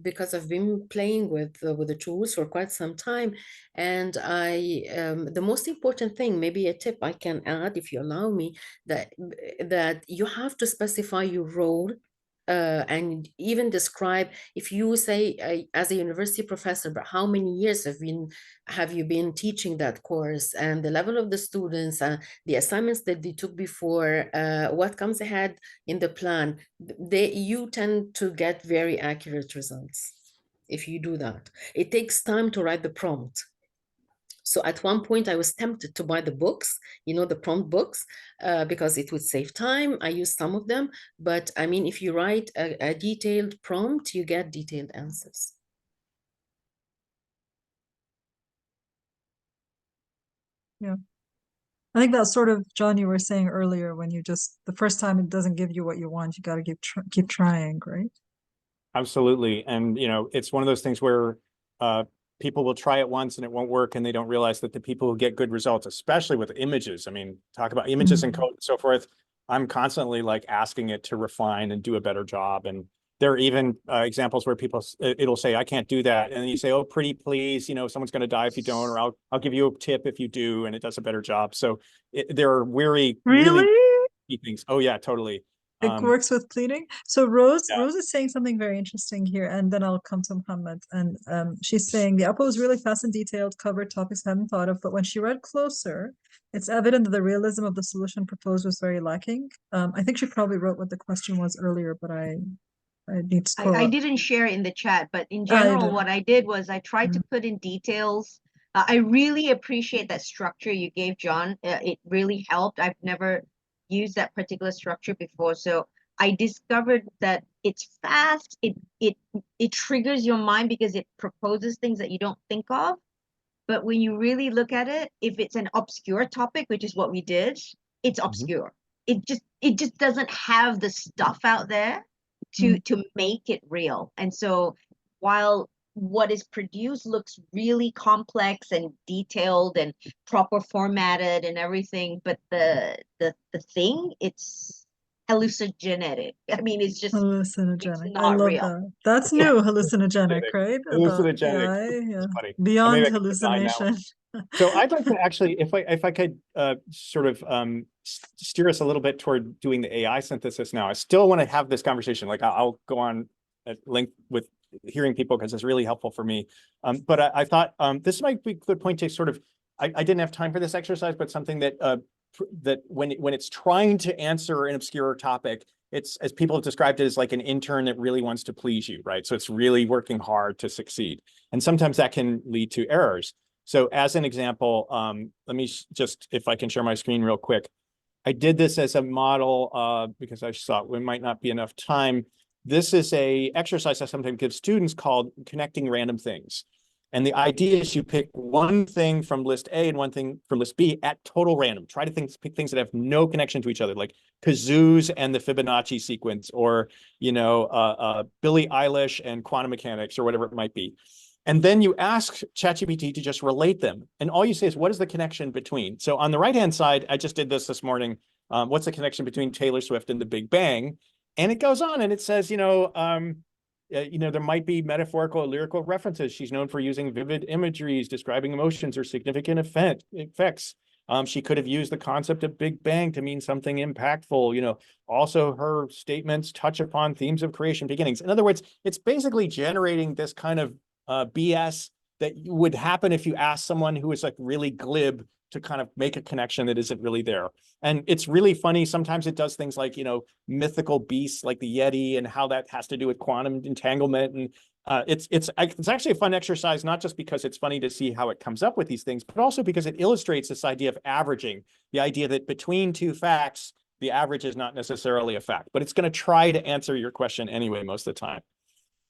because I've been playing with the tools for quite some time, and the most important thing, maybe a tip I can add, if you allow me, that you have to specify your role. And even describe, if you say as a university professor, but how many years have you been teaching that course, and the level of the students, the assignments that they took before, what comes ahead in the plan, you tend to get very accurate results if you do that. It takes time to write the prompt. So at one point I was tempted to buy the books, the prompt books, because it would save time. I used some of them, but I mean, if you write a detailed prompt, you get detailed answers. Yeah. I think that's sort of, John, you were saying earlier, when you just, the first time it doesn't give you what you want, you got to keep trying, right? Absolutely. And, it's one of those things where people will try it once and it won't work, and they don't realize that the people who get good results, especially with images, I mean, talk about images and code and so forth. I'm constantly like asking it to refine and do a better job. And there are even examples where it'll say, I can't do that. And then you say, oh, pretty please, someone's going to die if you don't, or I'll give you a tip if you do, and it does a better job. So there are really key things. Oh yeah, totally. It works with pleading. So Rose Yeah. is saying something very interesting here, and then I'll come to Muhammad. And she's saying the Uppo was really fast and detailed, covered topics I hadn't thought of, but when she read closer, it's evident that the realism of the solution proposed was very lacking. I think she probably wrote what the question was earlier, but I need to scroll I up. didn't share it in the chat, but in general, what I did was I tried to put in details. I really appreciate that structure you gave, John. It really helped. I've never used that particular structure before, so I discovered that it's fast. It triggers your mind because it proposes things that you don't think of. But when you really look at it, if it's an obscure topic, which is what we did, it's obscure. It just doesn't have the stuff out there to make it real. And so while what is produced looks really complex and detailed and proper formatted and everything, but the thing, it's hallucinogenic. I mean, it's just hallucinogenic. It's I not love real. that. That's new, hallucinogenic, right? Hallucinogenic. Yeah. Funny. Beyond I mean, hallucination. So I'd like to actually, if I could sort of steer us a little bit toward doing the AI synthesis now. I still want to have this conversation. Like I'll go on at length with hearing people because it's really helpful for me. But I thought this might be a good point to sort of, I didn't have time for this exercise, but something that that when it's trying to answer an obscure topic, it's, as people have described it, as like an intern that really wants to please you, right? So it's really working hard to succeed. And sometimes that can lead to errors. So as an example, let me just, if I can share my screen real quick. I did this as a model because I thought we might not be enough time. This is a exercise I sometimes give students called connecting random things. And the idea is you pick one thing from list A and one thing from list B at total random. Try to pick things that have no connection to each other, like kazoos and the Fibonacci sequence, or, Billie Eilish and quantum mechanics, or whatever it might be. And then you ask ChatGPT to just relate them. And all you say is, what is the connection between? So on the right-hand side, I just did this morning. What's the connection between Taylor Swift and the Big Bang? And it goes on and it says, there might be metaphorical or lyrical references. She's known for using vivid imageries, describing emotions or significant effects. She could have used the concept of Big Bang to mean something impactful. Also her statements touch upon themes of creation beginnings. In other words, it's basically generating this kind of BS that would happen if you ask someone who is like really glib to kind of make a connection that isn't really there. And it's really funny. Sometimes it does things like, mythical beasts like the Yeti and how that has to do with quantum entanglement. And it's actually a fun exercise, not just because it's funny to see how it comes up with these things, but also because it illustrates this idea of averaging, the idea that between two facts, the average is not necessarily a fact, but it's going to try to answer your question anyway most of the time.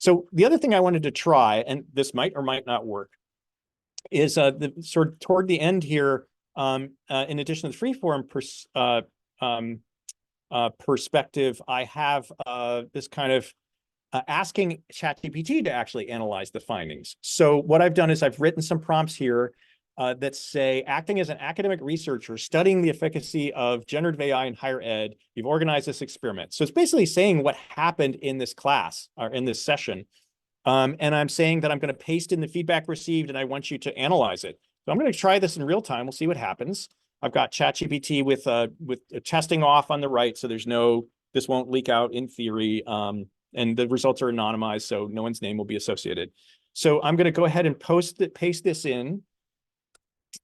So the other thing I wanted to try, and this might or might not work, is the sort of toward the end here, in addition to the freeform perspective, I have this kind of asking ChatGPT to actually analyze the findings. So what I've done is I've written some prompts here that say, acting as an academic researcher, studying the efficacy of generative AI in higher ed, you've organized this experiment. So it's basically saying what happened in this class or in this session. And I'm saying that I'm going to paste in the feedback received and I want you to analyze it. So I'm going to try this in real time. We'll see what happens. I've got ChatGPT with testing off on the right. So there's this won't leak out in theory. And the results are anonymized, so no one's name will be associated. So I'm going to go ahead and paste this in.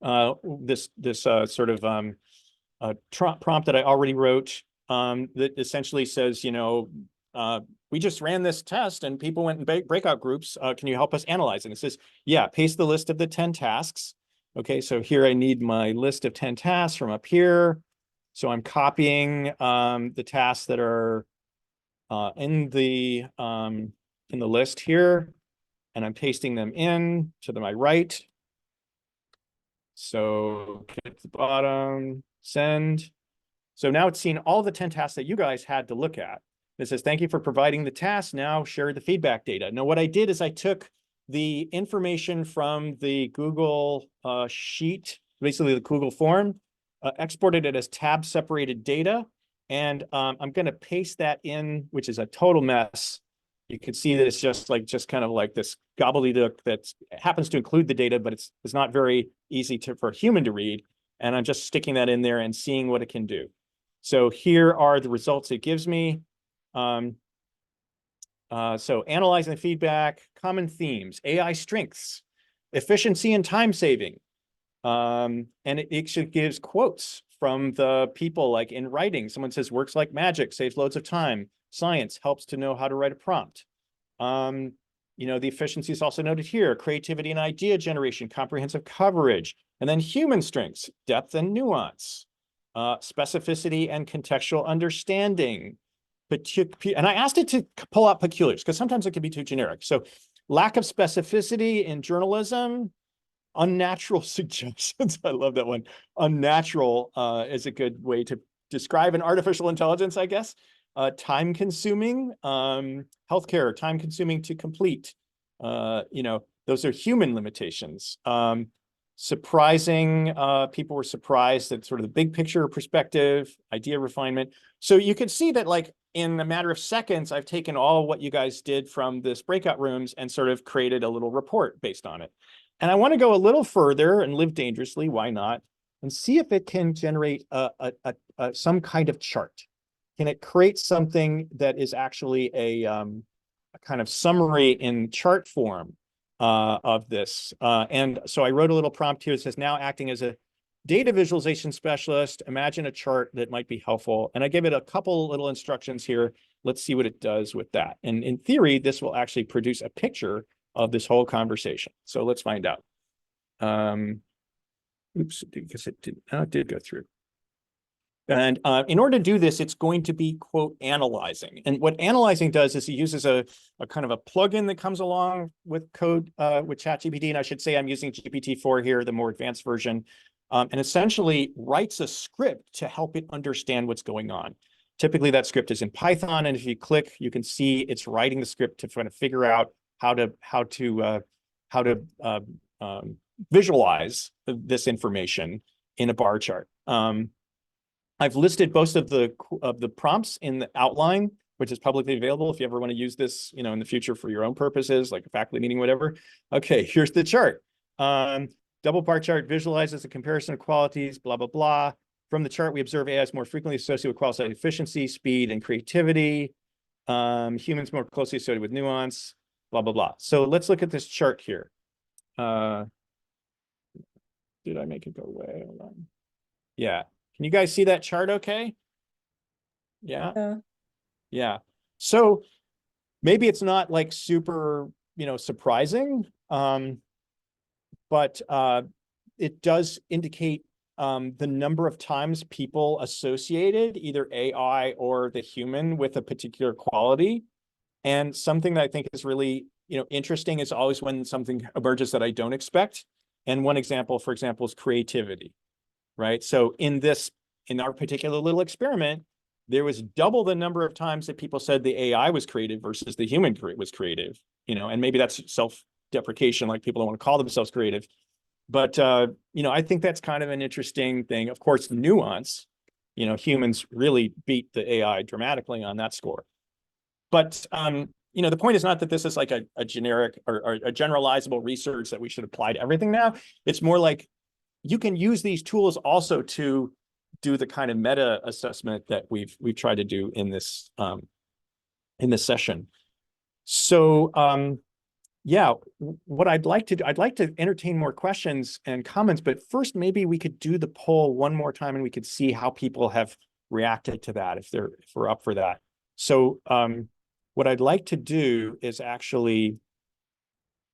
This sort of prompt that I already wrote that essentially says, we just ran this test and people went in breakout groups. Can you help us analyze? And it says, yeah, paste the list of the 10 tasks. Okay, so here I need my list of 10 tasks from up here. So I'm copying the tasks that are in the list here, and I'm pasting them in to my right. So get to the bottom, send. So now it's seen all the 10 tasks that you guys had to look at. It says, thank you for providing the task. Now share the feedback data. Now what I did is I took the information from the Google sheet, basically the Google form, exported it as tab separated data. And I'm going to paste that in, which is a total mess. You can see that it's just kind of like this gobbledygook that happens to include the data, but it's not very easy for a human to read. And I'm just sticking that in there and seeing what it can do. So here are the results it gives me. So analyzing the feedback, common themes, AI strengths, efficiency and time saving. And it gives quotes from the people, like in writing. Someone says, works like magic, saves loads of time. Science helps to know how to write a prompt. The efficiency is also noted here. Creativity and idea generation, comprehensive coverage. And then human strengths, depth and nuance, specificity and contextual understanding. And I asked it to pull out peculiars because sometimes it can be too generic. So lack of specificity in journalism, unnatural suggestions. I love that one. Unnatural is a good way to describe an artificial intelligence, I guess. Time consuming, healthcare, time consuming to complete. Those are human limitations. Surprising, people were surprised at sort of the big picture perspective, idea refinement. So you can see that like in a matter of seconds, I've taken all what you guys did from this breakout rooms and sort of created a little report based on it. And I want to go a little further and live dangerously, why not? And see if it can generate some kind of chart. Can it create something that is actually a kind of summary in chart form of this? And so I wrote a little prompt here that says, now acting as a data visualization specialist, imagine a chart that might be helpful. And I gave it a couple little instructions here. Let's see what it does with that. And in theory, this will actually produce a picture of this whole conversation. So let's find out. Oops, because it did go through. And in order to do this, it's going to be, quote, analyzing. And what analyzing does is it uses a kind of a plugin that comes along with code with ChatGPT. And I should say I'm using GPT-4 here, the more advanced version, and essentially writes a script to help it understand what's going on. Typically, that script is in Python. And if you click, you can see it's writing the script to kind of figure out how to visualize this information in a bar chart. I've listed most of the prompts in the outline, which is publicly available if you ever want to use this, in the future for your own purposes, like a faculty meeting, whatever. Okay, here's the chart. Double bar chart visualizes a comparison of qualities, blah, blah, blah. From the chart, we observe AI is more frequently associated with qualitative efficiency, speed, and creativity. Humans more closely associated with nuance, blah, blah, blah. So let's look at this chart here. Did I make it go away? Hold on. Yeah. Can you guys see that chart okay? Yeah. Yeah. So maybe it's not like super, surprising, but it does indicate the number of times people associated either AI or the human with a particular quality. And something that I think is really, interesting is always when something emerges that I don't expect. And one example, for example, is creativity, right? So in our particular little experiment, there was double the number of times that people said the AI was creative versus the human was creative, and maybe that's self-deprecation, like people don't want to call themselves creative. But, I think that's kind of an interesting thing. Of course, nuance, humans really beat the AI dramatically on that score. But, the point is not that this is like a generic or a generalizable research that we should apply to everything now. It's more like you can use these tools also to do the kind of meta assessment that we've tried to do in this session. So, yeah, what I'd like to do, I'd like to entertain more questions and comments, but first maybe we could do the poll one more time and we could see how people have reacted to that if we're up for that. So what I'd like to do is actually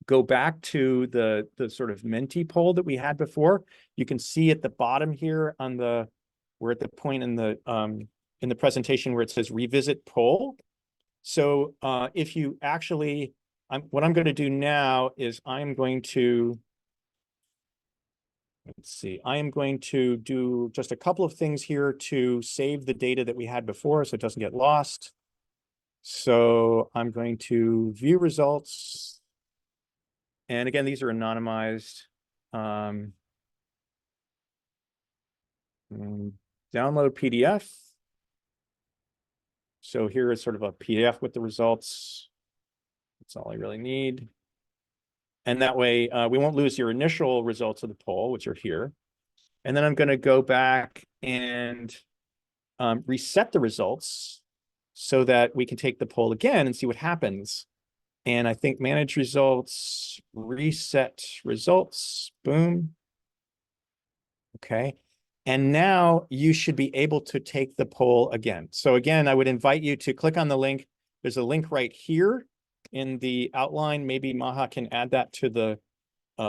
go back to the sort of Menti poll that we had before. You can see at the bottom here we're at the point in the presentation where it says revisit poll. So if you actually, what I'm going to do now is I'm going to, let's see, I am going to do just a couple of things here to save the data that we had before so it doesn't get lost. So I'm going to view results. And again, these are anonymized. Download PDF. So here is sort of a PDF with the results. That's all I really need. And that way we won't lose your initial results of the poll, which are here. And then I'm going to go back and reset the results so that we can take the poll again and see what happens. And I think manage results, reset results, boom. Okay. And now you should be able to take the poll again. So again, I would invite you to click on the link. There's a link right here in the outline. Maybe Maha can add that to the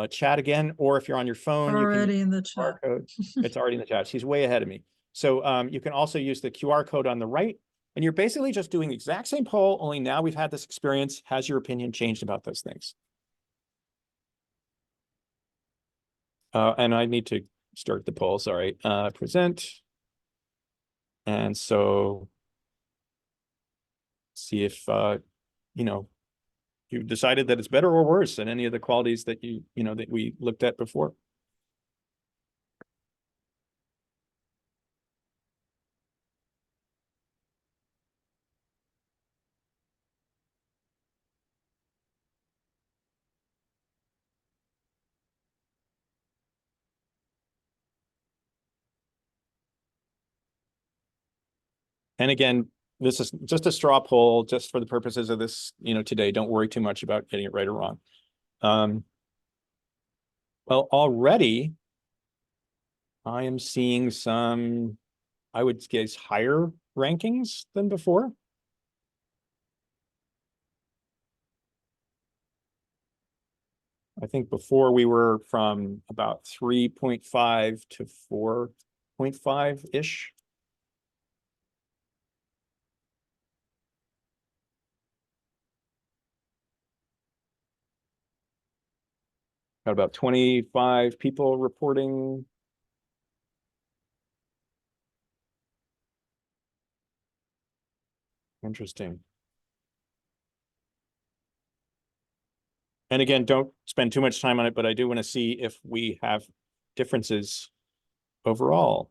chat again, or if you're on your phone, Already you can in the chat. code. It's already in the chat. She's way ahead of me. So you can also use the QR code on the right, and you're basically just doing the exact same poll, only now we've had this experience. Has your opinion changed about those things? And I need to start the poll, sorry. Present. And so see if, you've decided that it's better or worse than any of the qualities that that we looked at before. And again, this is just a straw poll, just for the purposes of this, today. Don't worry too much about getting it right or wrong. Well, already I am seeing some, I would guess, higher rankings than before. I think before we were from about 3.5 to 4.5-ish. Got about 25 people reporting. Interesting. And again, don't spend too much time on it, but I do want to see if we have differences overall.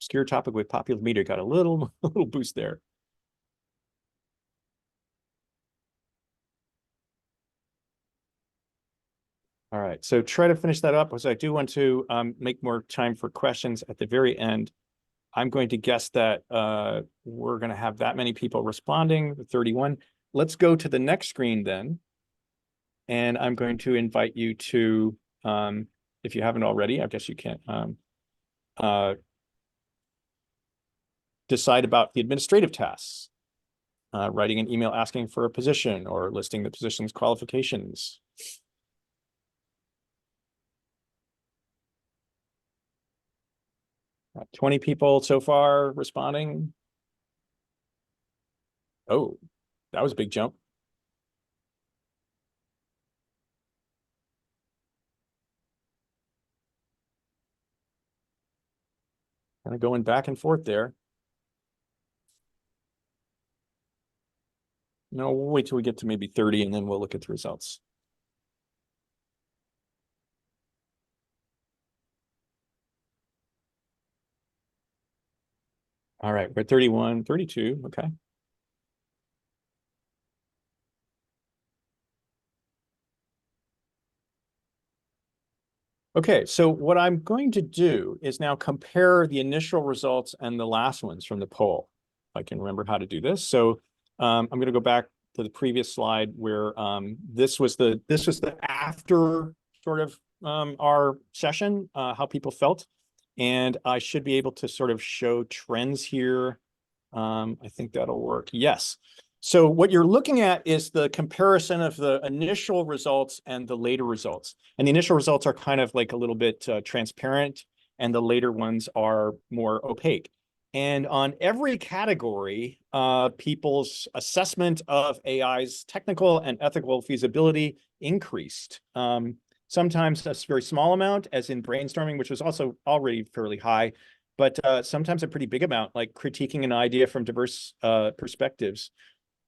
Obscure topic with popular media got a little boost there. All right, so try to finish that up, because I do want to make more time for questions at the very end. I'm going to guess that we're going to have that many people responding, 31. Let's go to the next screen then. And I'm going to invite you to, if you haven't already, I guess you can't, decide about the administrative tasks, writing an email asking for a position or listing the position's qualifications. 20 people so far responding. Oh, that was a big jump. Kind of going back and forth there. No, we'll wait till we get to maybe 30 and then we'll look at the results. All right, we're at 31, 32, okay. Okay, so what I'm going to do is now compare the initial results and the last ones from the poll. If I can remember how to do this. So I'm going to go back to the previous slide where this was the after sort of our session, how people felt. And I should be able to sort of show trends here. I think that'll work. Yes. So what you're looking at is the comparison of the initial results and the later results. And the initial results are kind of like a little bit transparent, and the later ones are more opaque. And on every category, people's assessment of AI's technical and ethical feasibility increased. Sometimes a very small amount, as in brainstorming, which was also already fairly high, but sometimes a pretty big amount, like critiquing an idea from diverse perspectives.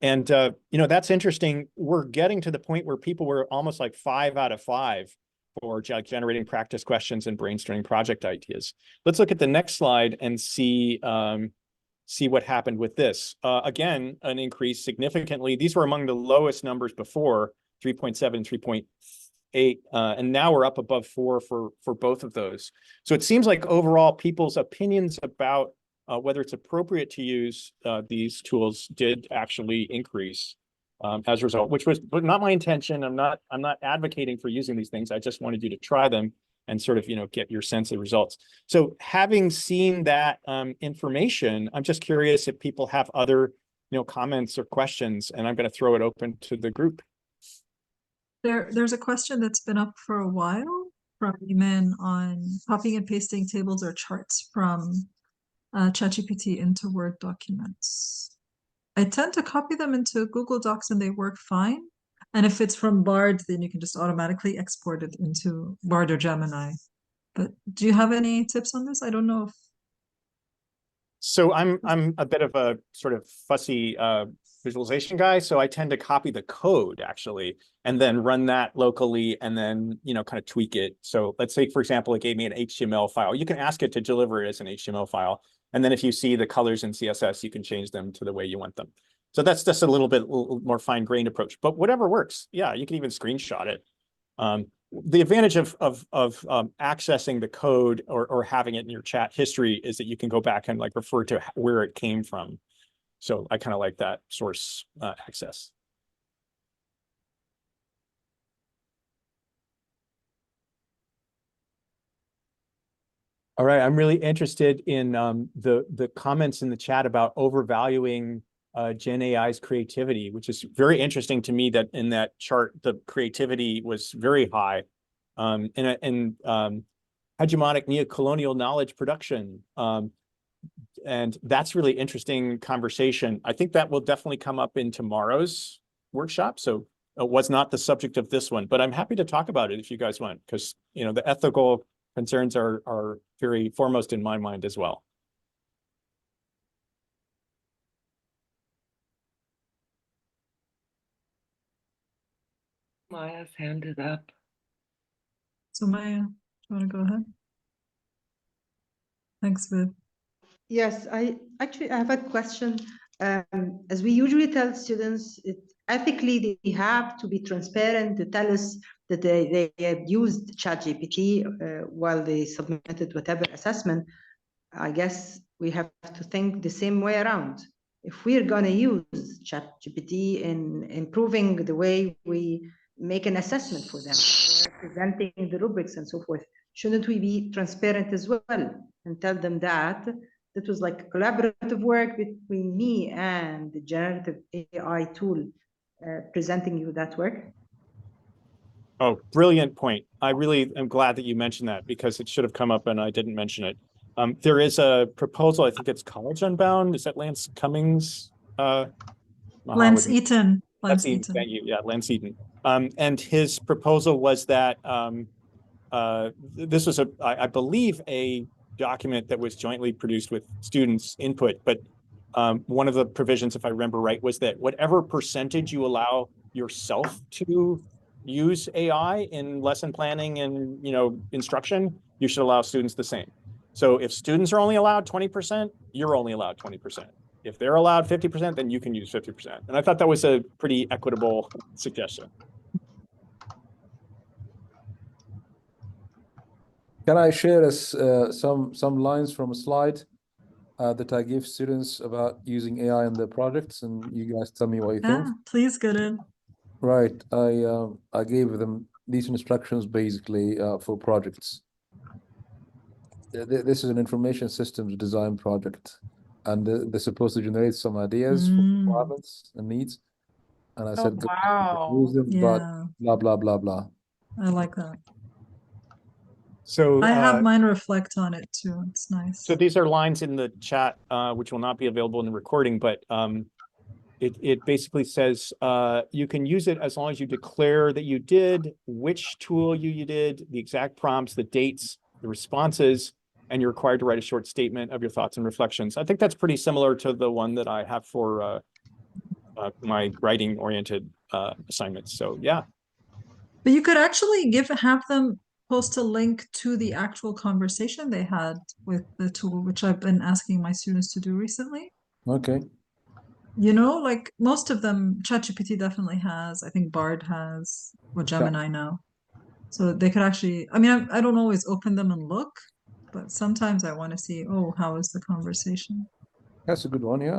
And, you know, that's interesting. We're getting to the point where people were almost like 5 out of 5 for generating practice questions and brainstorming project ideas. Let's look at the next slide and see what happened with this. Again, an increase significantly. These were among the lowest numbers before, 3.7, 3.8, and now we're up above 4 for both of those. So it seems like overall people's opinions about whether it's appropriate to use these tools did actually increase as a result, which was not my intention. I'm not advocating for using these things. I just wanted you to try them and sort of, you know, get your sense of results. So having seen that information, I'm just curious if people have other, you know, comments or questions, and I'm going to throw it open to the group. There's a question that's been up for a while from Iman on copying and pasting tables or charts from ChatGPT into Word documents. I tend to copy them into Google Docs and they work fine. And if it's from Bard, then you can just automatically export it into Bard or Gemini. But do you have any tips on this? I don't know if... So I'm a bit of a sort of fussy visualization guy, so I tend to copy the code actually, and then run that locally, and then, you know, kind of tweak it. So let's say, for example, it gave me an HTML file. You can ask it to deliver it as an HTML file, and then if you see the colors in CSS, you can change them to the way you want them. So that's just a little bit more fine-grained approach, but whatever works. Yeah, you can even screenshot it. The advantage of accessing the code or having it in your chat history is that you can go back and like refer to where it came from. So I kind of like that source access. All right, I'm really interested in the comments in the chat about overvaluing Gen AI's creativity, which is very interesting to me that in that chart, the creativity was very high. In hegemonic neocolonial knowledge production. And that's really interesting conversation. I think that will definitely come up in tomorrow's workshop. So it was not the subject of this one, but I'm happy to talk about it if you guys want, because, you know, the ethical concerns are very foremost in my mind as well. Maya's handed up. So Maya, do you want to go ahead? Thanks, Viv. Yes, I have a question. As we usually tell students, ethically they have to be transparent to tell us that they have used ChatGPT while they submitted whatever assessment. I guess we have to think the same way around. If we're going to use ChatGPT in improving the way we make an assessment for them, presenting the rubrics and so forth, shouldn't we be transparent as well and tell them that it was like collaborative work between me and the generative AI tool presenting you that work? Oh, brilliant point. I really am glad that you mentioned that, because it should have come up and I didn't mention it. There is a proposal, I think it's College Unbound. Is that Lance Cummings? Lance Eaton. Lance Eaton. Thank you. Yeah, Lance Eaton. And his proposal was that this was I believe document that was jointly produced with students' input, but one of the provisions, if I remember right, was that whatever percentage you allow yourself to use AI in lesson planning and instruction, you should allow students the same. So if students are only allowed 20%, you're only allowed 20%. If they're allowed 50%, then you can use 50%. And I thought that was a pretty equitable suggestion. Can I share some lines from a slide that I give students about using AI in their projects, and you guys tell me what you think? Yeah, please get in. Right. I gave them these instructions basically for projects. This is an information systems design project, and they're supposed to generate some ideas for requirements and needs. And I said, wow. use them, but blah blah blah blah. I like that. So I have mine reflect on it too. It's nice. So these are lines in the chat, which will not be available in the recording, but it basically says you can use it as long as you declare that you did, which tool you did, the exact prompts, the dates, the responses, and you're required to write a short statement of your thoughts and reflections. I think that's pretty similar to the one that I have for my writing-oriented assignments. So yeah. But you could actually have them post a link to the actual conversation they had with the tool, which I've been asking my students to do recently. Okay. Like most of them, ChatGPT definitely has. I think Bard has, or Gemini now. So they could actually, I mean, I don't always open them and look, but sometimes I want to see, oh, how is the conversation? That's a good one, yeah.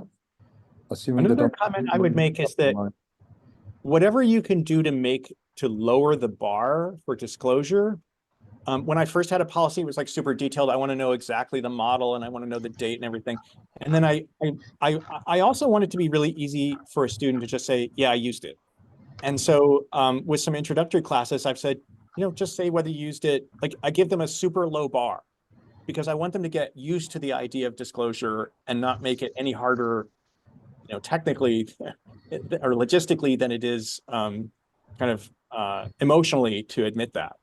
Assuming Another comment I would make is that whatever you can do to lower the bar for disclosure. When I first had a policy, it was like super detailed. I want to know exactly the model and I want to know the date and everything. And then I also want it to be really easy for a student to just say, yeah, I used it. And so with some introductory classes, I've said, just say whether you used it. Like I give them a super low bar because I want them to get used to the idea of disclosure and not make it any harder, technically or logistically than it is kind of emotionally to admit that.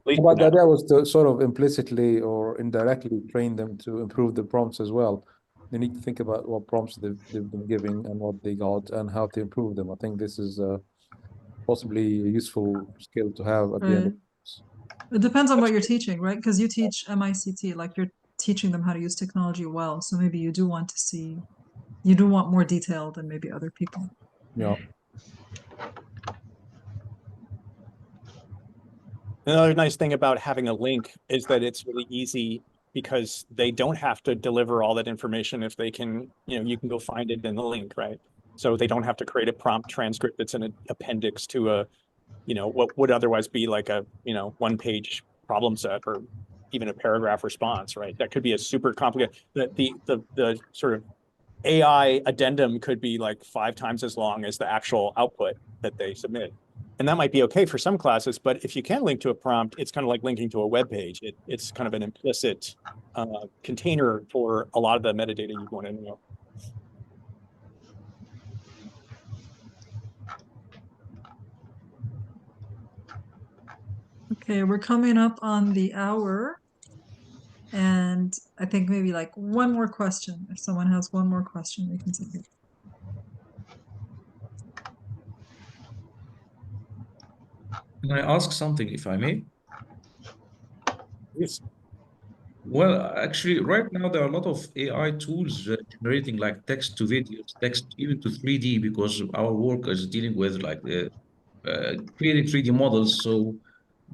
But the idea was to sort of implicitly or indirectly train them to improve the prompts as well. They need to think about what prompts they've been giving and what they got and how to improve them. I think this is possibly a useful skill to have at the end of this. It depends on what you're teaching, right? Because you teach MICT, like you're teaching them how to use technology well. So maybe you do want more detail than maybe other people. Yeah. Another nice thing about having a link is that it's really easy because they don't have to deliver all that information if they can, you can go find it in the link, right? So they don't have to create a prompt transcript that's an appendix to a, what would otherwise be like a, one-page problem set or even a paragraph response, right? That could be a super complicated, the sort of AI addendum could be like 5 times as long as the actual output that they submit. And that might be okay for some classes, but if you can link to a prompt, it's kind of like linking to a web page. It's kind of an implicit container for a lot of the metadata you want to know. Okay, we're coming up on the hour. And I think maybe like one more question. If someone has one more question, we can take it. Can I ask something, if I may? Yes. Well, actually, right now there are a lot of AI tools generating like text to videos, text even to 3D, because our work is dealing with like creating 3D models. So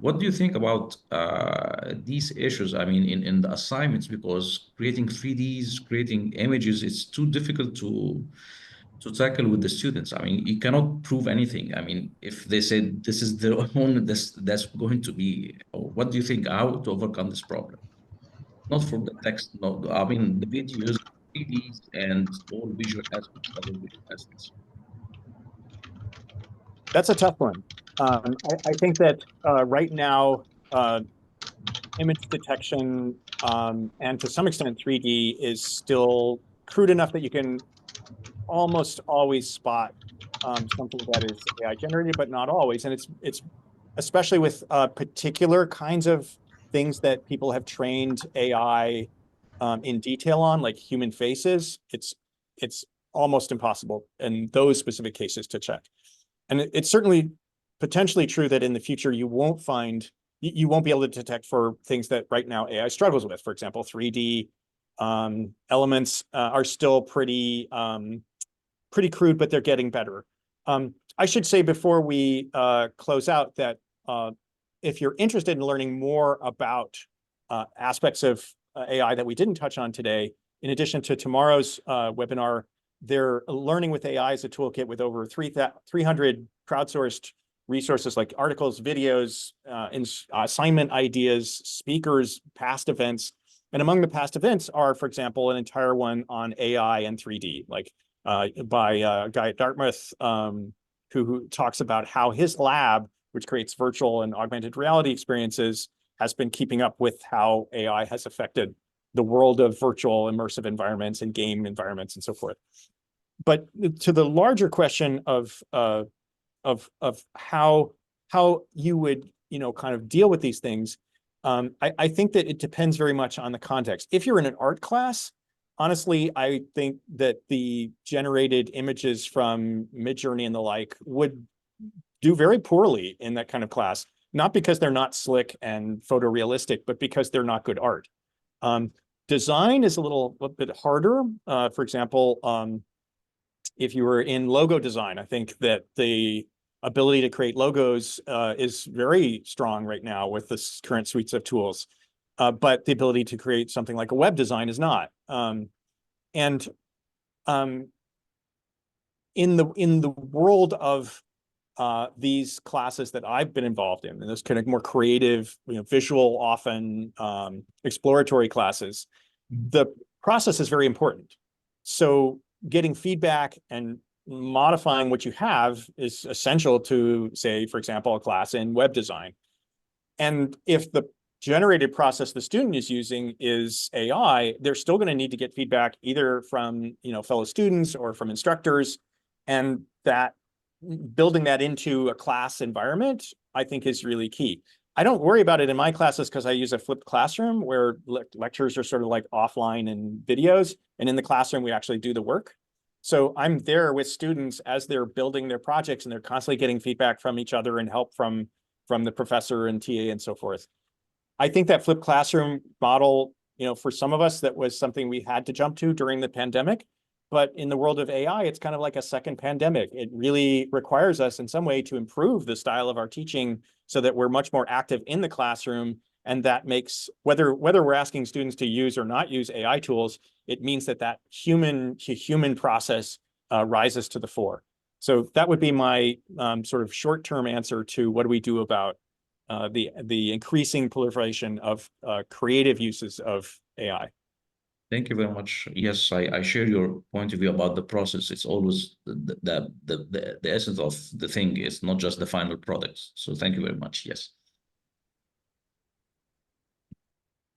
what do you think about these issues? I mean, in the assignments, because creating 3Ds, creating images, it's too difficult to tackle with the students. I mean, you cannot prove anything. I mean, if they said this is their own, that's going to be. What do you think? How to overcome this problem? Not for the text, no. I mean, the videos, 3Ds, and all visual aspects, other visual aspects. That's a tough one. I think that right now, image detection and to some extent 3D is still crude enough that you can almost always spot something that is AI generated, but not always. And it's especially with particular kinds of things that people have trained AI in detail on, like human faces, it's almost impossible in those specific cases to check. And it's certainly potentially true that in the future you won't be able to detect for things that right now AI struggles with. For example, 3D elements are still pretty crude, but they're getting better. I should say before we close out that if you're interested in learning more about aspects of AI that we didn't touch on today, in addition to tomorrow's webinar, they're Learning with AI is a toolkit with over 300 crowdsourced resources like articles, videos, assignment ideas, speakers, past events. And among the past events are, for example, an entire one on AI and 3D, like by a guy at Dartmouth who talks about how his lab, which creates virtual and augmented reality experiences, has been keeping up with how AI has affected the world of virtual immersive environments and game environments and so forth. But to the larger question of how you would, kind of deal with these things, I think that it depends very much on the context. If you're in an art class, honestly, I think that the generated images from Midjourney and the like would do very poorly in that kind of class, not because they're not slick and photorealistic, but because they're not good art. Design is a bit harder. For example, if you were in logo design, I think that the ability to create logos is very strong right now with the current suites of tools. But the ability to create something like a web design is not. In the world of these classes that I've been involved in, those kind of more creative, visual, often exploratory classes, the process is very important. So getting feedback and modifying what you have is essential to, say, for example, a class in web design. And if the generated process the student is using is AI, they're still going to need to get feedback either from fellow students or from instructors, and that building that into a class environment, I think, is really key. I don't worry about it in my classes because I use a flipped classroom where lectures are sort of like offline and videos, and in the classroom we actually do the work. So I'm there with students as they're building their projects, and they're constantly getting feedback from each other and help from the professor and TA and so forth. I think that flipped classroom model, for some of us, that was something we had to jump to during the pandemic. But in the world of AI, it's kind of like a second pandemic. It really requires us in some way to improve the style of our teaching so that we're much more active in the classroom. And that makes, whether we're asking students to use or not use AI tools, it means that human to human process rises to the fore. So that would be my sort of short-term answer to what do we do about the increasing proliferation of creative uses of AI. Thank you very much. Yes, I share your point of view about the process. It's always the essence of the thing is not just the final product. So thank you very much. Yes.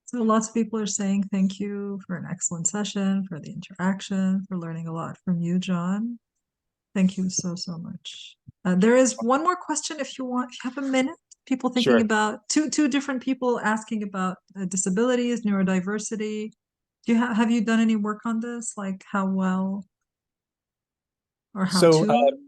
So lots of people are saying thank you for an excellent session, for the interaction, for learning a lot from you, John. Thank you so much. There is one more question if you want. If you have a minute. People thinking about two different people asking about disabilities, neurodiversity. Have you done any work on this? Like how well or how to?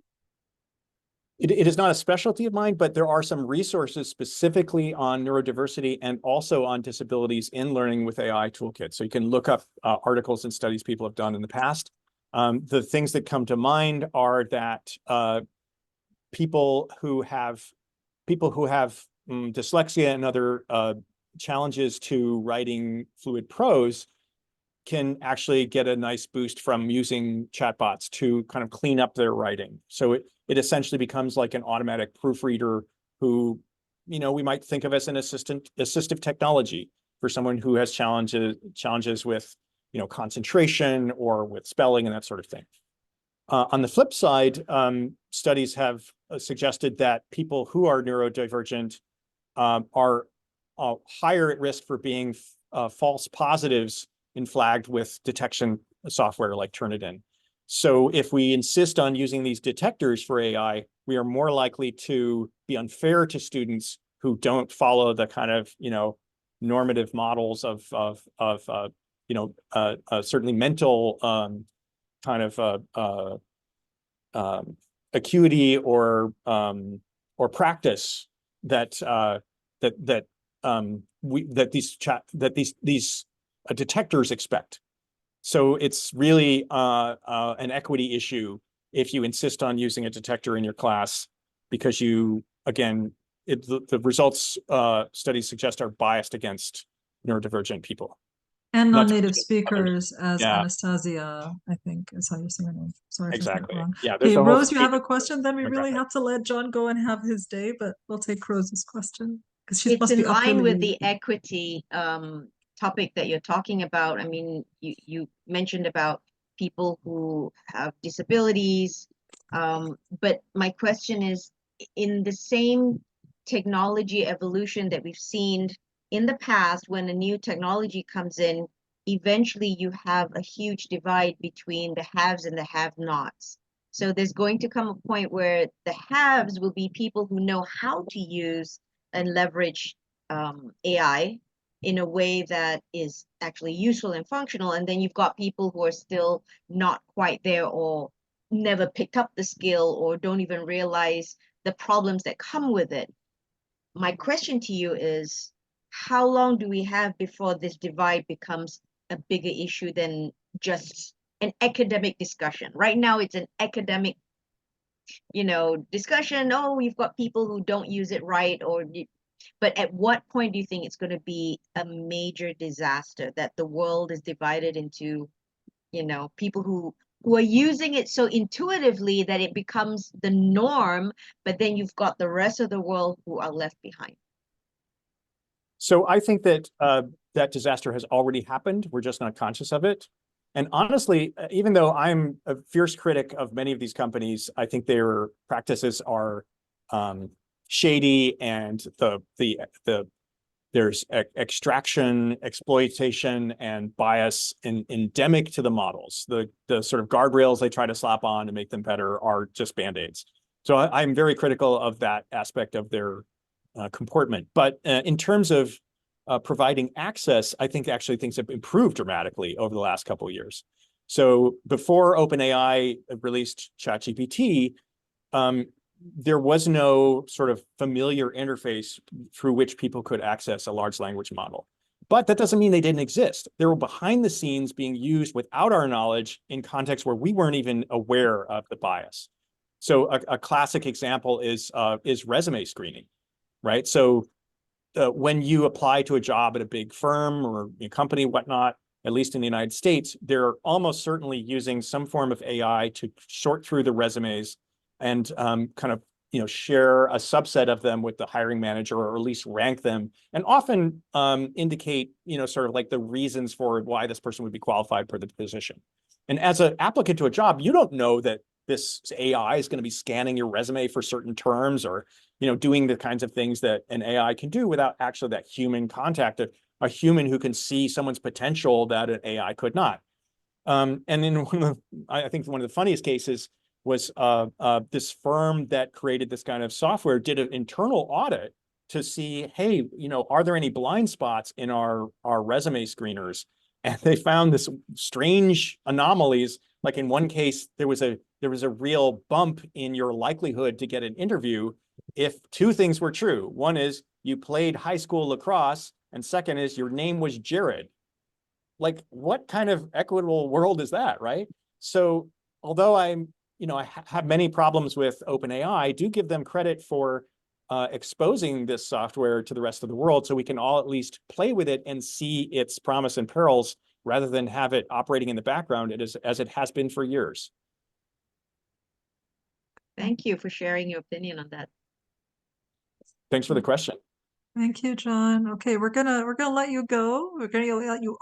It is not a specialty of mine, but there are some resources specifically on neurodiversity and also on disabilities in Learning with AI toolkit. So you can look up articles and studies people have done in the past. The things that come to mind are that people who have dyslexia and other challenges to writing fluid prose can actually get a nice boost from using chatbots to kind of clean up their writing. So it essentially becomes like an automatic proofreader who, we might think of as an assistive technology for someone who has challenges with, concentration or with spelling and that sort of thing. On the flip side, studies have suggested that people who are neurodivergent are higher at risk for being false positives in flagged with detection software like Turnitin. So if we insist on using these detectors for AI, we are more likely to be unfair to students who don't follow the kind of, normative models of certainly mental kind of acuity or practice that these detectors expect. So it's really an equity issue if you insist on using a detector in your class, because the results studies suggest are biased against neurodivergent people. And Not non-native to- speakers, as Yeah. Anastasia, I think is how you say her name. Sorry if I said it Exactly. wrong. Yeah, there's Okay, a whole Rose, you have a suite question? Then we really demographic. have to let John go and have his day, but we'll take Rose's question because she It's must be in line utterly. with the equity topic that you're talking about. I mean, you mentioned about people who have disabilities, but my question is, in the same technology evolution that we've seen in the past, when a new technology comes in, eventually you have a huge divide between the haves and the have-nots. So there's going to come a point where the haves will be people who know how to use and leverage AI in a way that is actually useful and functional. And then you've got people who are still not quite there, or never picked up the skill, or don't even realize the problems that come with it. My question to you is, how long do we have before this divide becomes a bigger issue than just an academic discussion? Right now, it's an academic, discussion. Oh, you've got people who don't use it right, but at what point do you think it's going to be a major disaster that the world is divided into, people who are using it so intuitively that it becomes the norm, but then you've got the rest of the world who are left behind? So I think that that disaster has already happened. We're just not conscious of it. And honestly, even though I'm a fierce critic of many of these companies, I think their practices are shady, and there's extraction, exploitation, and bias endemic to the models. The sort of guardrails they try to slap on to make them better are just band-aids. So I'm very critical of that aspect of their comportment. But in terms of providing access, I think actually things have improved dramatically over the last couple of years. So before OpenAI released ChatGPT, there was no sort of familiar interface through which people could access a large language model. But that doesn't mean they didn't exist. They were behind the scenes being used without our knowledge in contexts where we weren't even aware of the bias. So a classic example is resume screening, right? So when you apply to a job at a big firm or a company, whatnot, at least in the United States, they're almost certainly using some form of AI to sort through the resumes and kind of share a subset of them with the hiring manager, or at least rank them, and often indicate sort of like the reasons for why this person would be qualified for the position. And as an applicant to a job, you don't know that this AI is going to be scanning your resume for certain terms, or doing the kinds of things that an AI can do without actually that human contact, a human who can see someone's potential that an AI could not. And then I think one of the funniest cases was this firm that created this kind of software did an internal audit to see, hey, are there any blind spots in our resume screeners? And they found this strange anomalies. Like in one case, there was a real bump in your likelihood to get an interview if two things were true. One is you played high school lacrosse, and second is your name was Jared. Like, what kind of equitable world is that, right? So although I have many problems with OpenAI, I do give them credit for exposing this software to the rest of the world, so we can all at least play with it and see its promise and perils, rather than have it operating in the background as it has been for years. Thank you for sharing your opinion on that. Thanks for the question. Thank you, John. Okay, we're gonna let you go. We're gonna let you